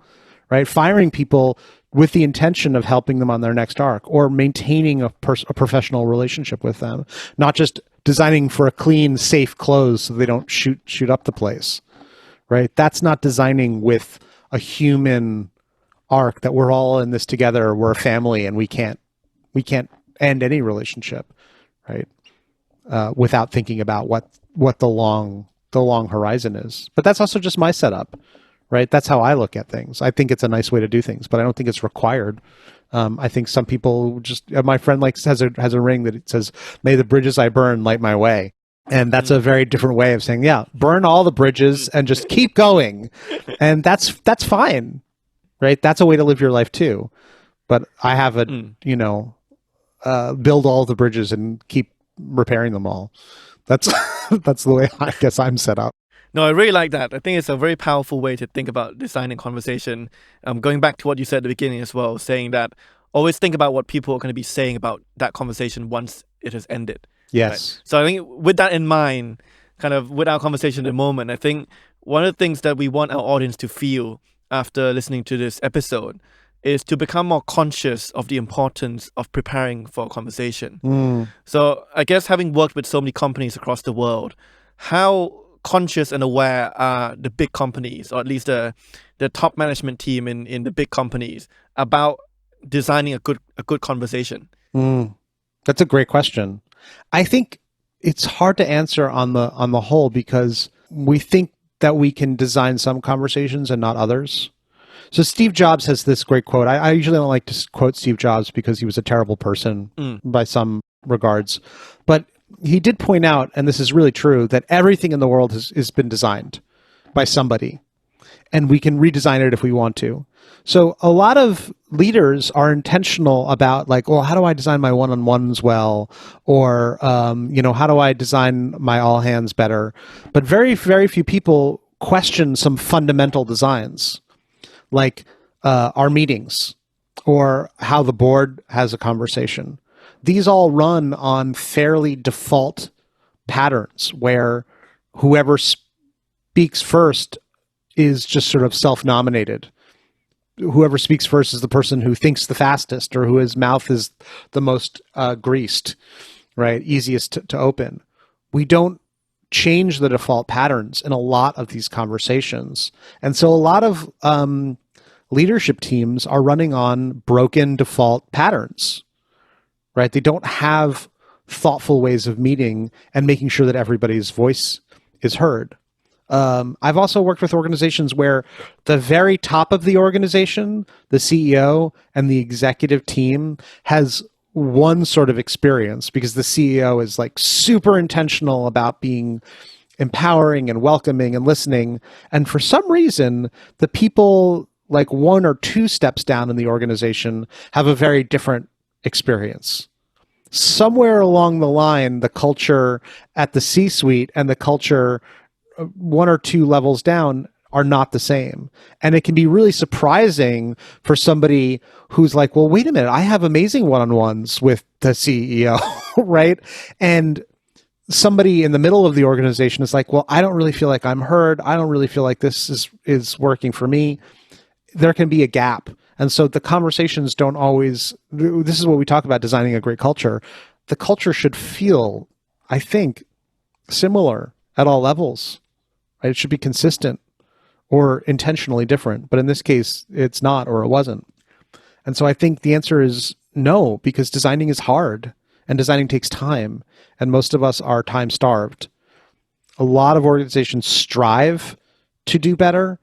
right? Firing people with the intention of helping them on their next arc or maintaining a professional relationship with them, not just designing for a clean, safe close so they don't shoot up the place, right? That's not designing with a human arc that we're all in this together, we're a family, and we can't end any relationship, right? Without thinking about what the long horizon is. But that's also just my setup, right? That's how I look at things. I think it's a nice way to do things, but I don't think it's required. I think some people just, my friend has a ring that it says, "May the bridges I burn light my way." And that's a very different way of saying, yeah, burn all the bridges and just keep going. And that's fine, right? That's a way to live your life too. But I have build all the bridges and keep repairing them all. That's the way I guess I'm set up. No, I really like that. I think it's a very powerful way to think about designing conversation. Going back to what you said at the beginning as well, saying that always think about what people are going to be saying about that conversation once it has ended. Yes. Right? So I think with that in mind, kind of with our conversation at the moment, I think one of the things that we want our audience to feel after listening to this episode is to become more conscious of the importance of preparing for a conversation. So I guess having worked with so many companies across the world, how conscious and aware are the big companies, or at least the top management team in the big companies, about designing a good conversation? That's a great question. I think it's hard to answer on the whole because we think that we can design some conversations and not others. So Steve Jobs has this great quote. I usually don't like to quote Steve Jobs because he was a terrible person by some regards. But he did point out, and this is really true, that everything in the world has been designed by somebody. And we can redesign it if we want to. So a lot of leaders are intentional about like, well, how do I design my one-on-ones well? Or, how do I design my all hands better? But very, very few people question some fundamental designs, like our meetings or how the board has a conversation. These all run on fairly default patterns where whoever speaks first is just sort of self-nominated. Whoever speaks first is the person who thinks the fastest or whose mouth is the most greased, right? Easiest to open. We don't change the default patterns in a lot of these conversations. And so a lot of leadership teams are running on broken default patterns, right? They don't have thoughtful ways of meeting and making sure that everybody's voice is heard. I've also worked with organizations where the very top of the organization, the CEO and the executive team, has one sort of experience because the CEO is like super intentional about being empowering and welcoming and listening. And for some reason, the people like one or two steps down in the organization have a very different experience. Somewhere along the line, the culture at the C-suite and the culture one or two levels down are not the same. And it can be really surprising for somebody who's like, well, wait a minute, I have amazing one-on-ones with the CEO, right? And somebody in the middle of the organization is like, well, I don't really feel like I'm heard. I don't really feel like this is working for me. There can be a gap. And so the conversations don't always, this is what we talk about designing a great culture. The culture should feel, I think, similar at all levels. Right? It should be consistent or intentionally different. But in this case, it's not, or it wasn't. And so I think the answer is no, because designing is hard and designing takes time. And most of us are time starved. A lot of organizations strive to do better.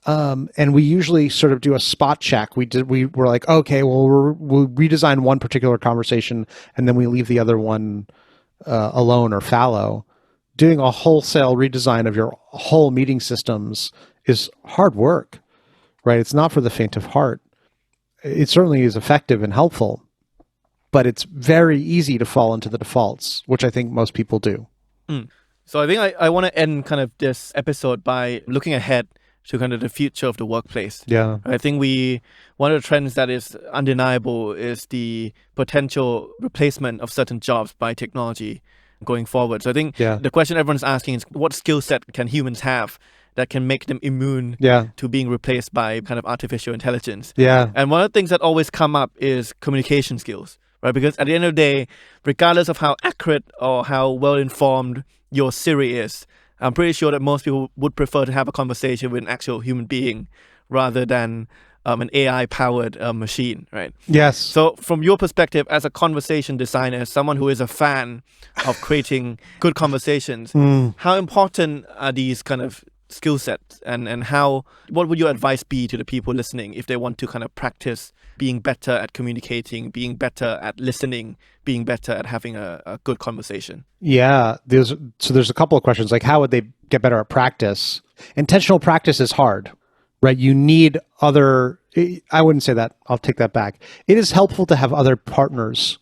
And we usually sort of do a spot check. We're like, okay, well, we'll redesign one particular conversation and then we leave the other one alone or fallow. Doing a wholesale redesign of your whole meeting systems is hard work, right? It's not for the faint of heart. It certainly is effective and helpful, but it's very easy to fall into the defaults, which I think most people do. So I think I want to end kind of this episode by looking ahead to kind of the future of the workplace. Yeah. I think one of the trends that is undeniable is the potential replacement of certain jobs by technology going forward. So I think the question everyone's asking is, what skill set can humans have that can make them immune to being replaced by kind of artificial intelligence? Yeah. And one of the things that always come up is communication skills, right? Because at the end of the day, regardless of how accurate or how well-informed your Siri is, I'm pretty sure that most people would prefer to have a conversation with an actual human being rather than an AI-powered machine, right? Yes. So from your perspective as a conversation designer, as someone who is a fan of creating good conversations, how important are these kind of skill sets, and what would your advice be to the people listening if they want to kind of practice being better at communicating, being better at listening, being better at having a good conversation? Yeah, there's a couple of questions, like how would they get better at practice? Intentional practice is hard, right? You need I wouldn't say that, I'll take that back. It is helpful to have other partners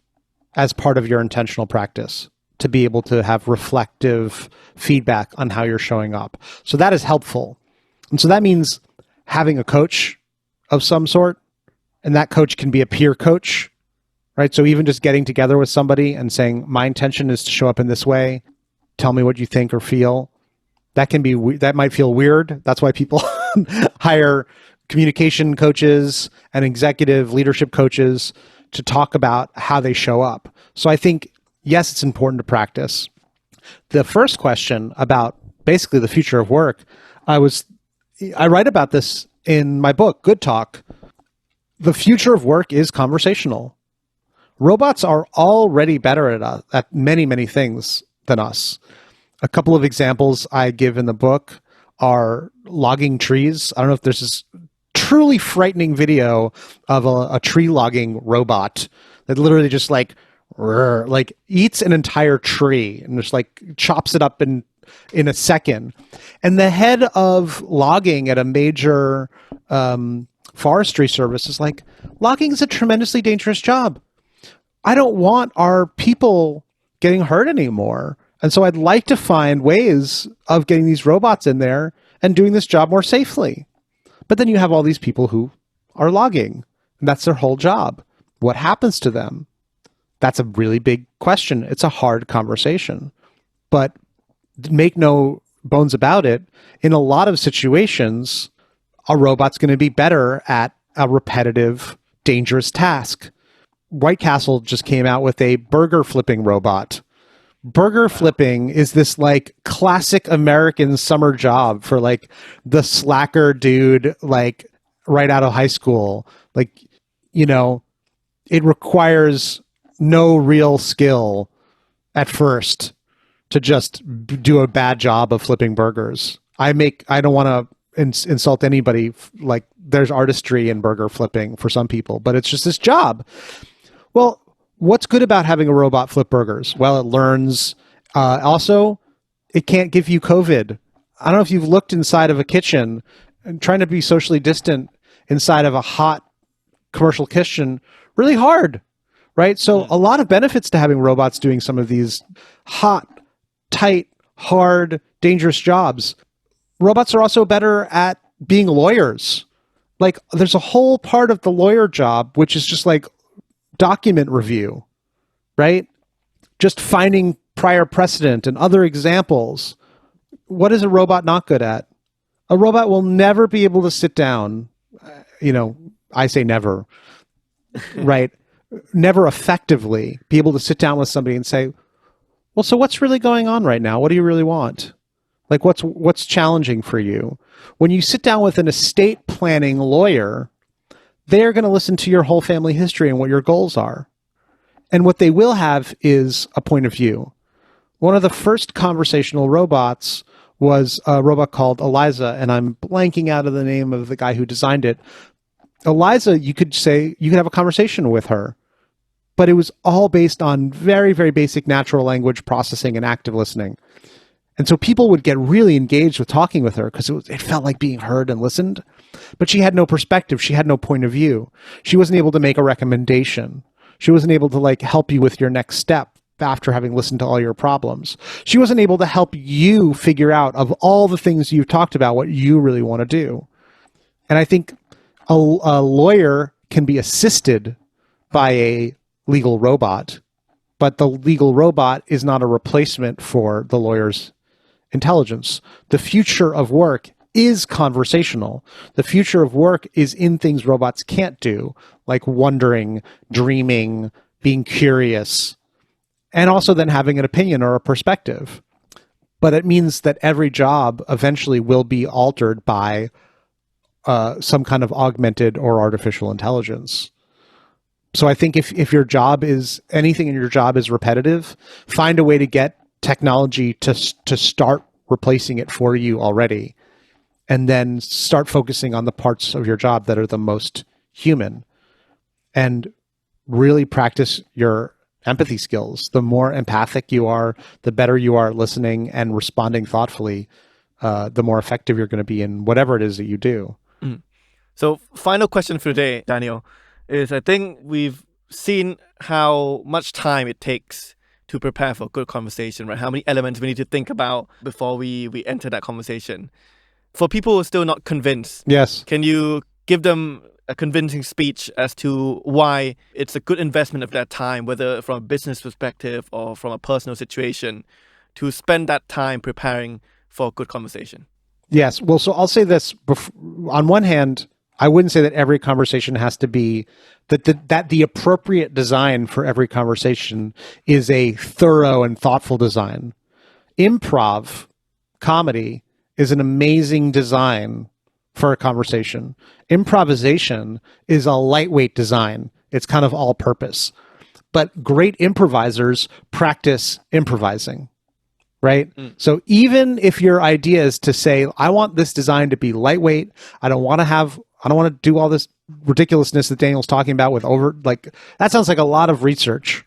as part of your intentional practice to be able to have reflective feedback on how you're showing up. So that is helpful. And so that means having a coach of some sort, and that coach can be a peer coach, right? So even just getting together with somebody and saying, my intention is to show up in this way. Tell me what you think or feel. That might feel weird. That's why people hire communication coaches and executive leadership coaches to talk about how they show up. So I think, yes, it's important to practice. The first question about basically the future of work, I write about this in my book, Good Talk. The future of work is conversational. Robots are already better at many, many things than us. A couple of examples I give in the book are logging trees. I don't know if there's this truly frightening video of a tree logging robot that literally just like eats an entire tree and just like chops it up in a second. And the head of logging at a major forestry service is like, logging is a tremendously dangerous job. I don't want our people getting hurt anymore. And so I'd like to find ways of getting these robots in there and doing this job more safely. But then you have all these people who are logging, and that's their whole job. What happens to them? That's a really big question. It's a hard conversation. But make no bones about it, in a lot of situations, a robot's going to be better at a repetitive, dangerous task. White Castle just came out with a burger flipping robot. Burger flipping is this like classic American summer job for like the slacker dude, like right out of high school. Like, you know, it requires no real skill at first to just do a bad job of flipping burgers. I don't want to insult anybody. Like, there's artistry in burger flipping for some people, but it's just this job. Well, what's good about having a robot flip burgers? Well, it learns. Also, it can't give you COVID. I don't know if you've looked inside of a kitchen and trying to be socially distant inside of a hot commercial kitchen, really hard, right? So a lot of benefits to having robots doing some of these hot, tight, hard, dangerous jobs. Robots are also better at being lawyers. Like, there's a whole part of the lawyer job, which is just like document review, right? Just finding prior precedent and other examples, what is a robot not good at? A robot will never be able to sit down, I say never, right? Never effectively be able to sit down with somebody and say, well, so what's really going on right now? What do you really want? Like, what's challenging for you? When you sit down with an estate planning lawyer, they're going to listen to your whole family history and what your goals are. And what they will have is a point of view. One of the first conversational robots was a robot called Eliza, and I'm blanking out of the name of the guy who designed it. Eliza, you could have a conversation with her, but it was all based on very, very basic natural language processing and active listening. And so people would get really engaged with talking with her because it felt like being heard and listened, but she had no perspective. She had no point of view. She wasn't able to make a recommendation. She wasn't able to help you with your next step after having listened to all your problems. She wasn't able to help you figure out, of all the things you've talked about, what you really want to do. And I think a lawyer can be assisted by a legal robot, but the legal robot is not a replacement for the lawyer's intelligence. The future of work is conversational. The future of work is in things robots can't do, like wondering, dreaming, being curious, and also then having an opinion or a perspective. But it means that every job eventually will be altered by some kind of augmented or artificial intelligence. So I think if your job is, anything in your job is repetitive, find a way to get technology to start replacing it for you already, and then start focusing on the parts of your job that are the most human, and really practice your empathy skills. The more empathic you are, the better you are at listening and responding thoughtfully, the more effective you're going to be in whatever it is that you do. So final question for today, Daniel, is I think we've seen how much time it takes to prepare for a good conversation, right? How many elements we need to think about before we enter that conversation. For people who are still not convinced, yes, can you give them a convincing speech as to why it's a good investment of their time, whether from a business perspective or from a personal situation, to spend that time preparing for a good conversation? Yes. Well, so I'll say this. On one hand, I wouldn't say that every conversation has to be that the appropriate design for every conversation is a thorough and thoughtful design. Improv comedy is an amazing design for a conversation. Improvisation is a lightweight design. It's kind of all purpose. But great improvisers practice improvising, right? So even if your idea is to say, I want this design to be lightweight, I don't want to do all this ridiculousness that Daniel's talking about with that sounds like a lot of research.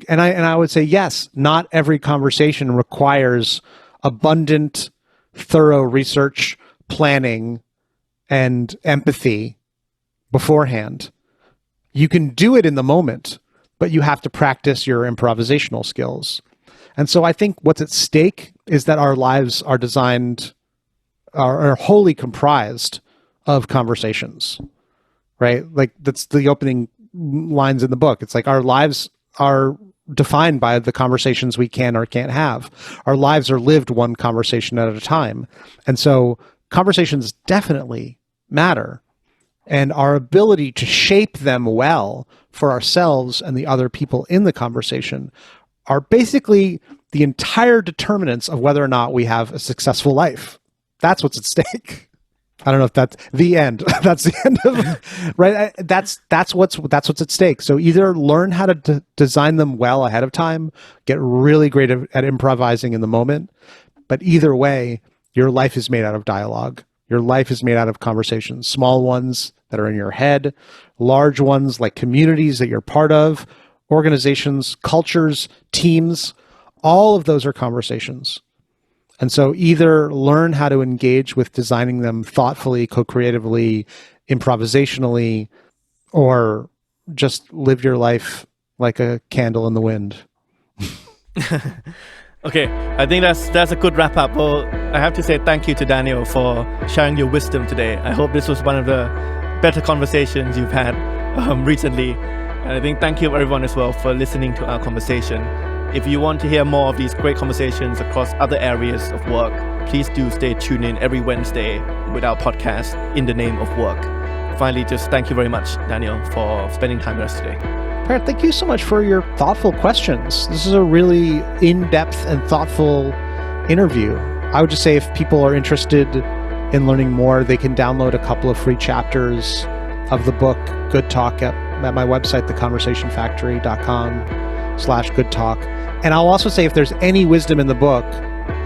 And I would say, yes, not every conversation requires abundant, thorough research, planning, and empathy beforehand. You can do it in the moment, but you have to practice your improvisational skills. And so I think what's at stake is that our lives are wholly comprised of conversations, right? Like that's the opening lines in the book. It's like our lives are defined by the conversations we can or can't have. Our lives are lived one conversation at a time. And so conversations definitely matter. And our ability to shape them well for ourselves and the other people in the conversation are basically the entire determinants of whether or not we have a successful life. That's what's at stake. I don't know if that's the end. That's the end of right. That's what's at stake. So either learn how to design them well ahead of time, get really great at improvising in the moment. But either way, your life is made out of dialogue. Your life is made out of conversations, small ones that are in your head, large ones like communities that you're part of, organizations, cultures, teams. All of those are conversations. And so either learn how to engage with designing them thoughtfully, co-creatively, improvisationally, or just live your life like a candle in the wind. Okay, I think that's a good wrap up. Well, I have to say thank you to Daniel for sharing your wisdom today. I hope this was one of the better conversations you've had recently. And I think thank you everyone as well for listening to our conversation. If you want to hear more of these great conversations across other areas of work, please do stay tuned in every Wednesday with our podcast, In the Name of Work. Finally, just thank you very much, Daniel, for spending time with us today. Parit, thank you so much for your thoughtful questions. This is a really in-depth and thoughtful interview. I would just say if people are interested in learning more, they can download a couple of free chapters of the book Good Talk at my website, theconversationfactory.com/goodtalk. And I'll also say if there's any wisdom in the book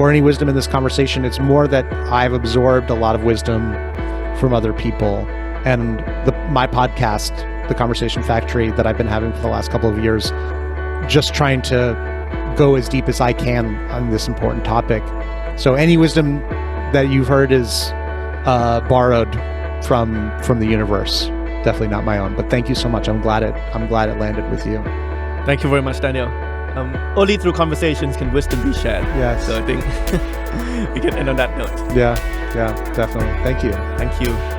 or any wisdom in this conversation, it's more that I've absorbed a lot of wisdom from other people. And my podcast, The Conversation Factory, that I've been having for the last couple of years, just trying to go as deep as I can on this important topic. So any wisdom that you've heard is borrowed from the universe. Definitely not my own. But thank you so much. I'm glad it landed with you. Thank you very much, Daniel. Only through conversations can wisdom be shared. Yes. So I think we can end on that note. Yeah, definitely. Thank you. Thank you.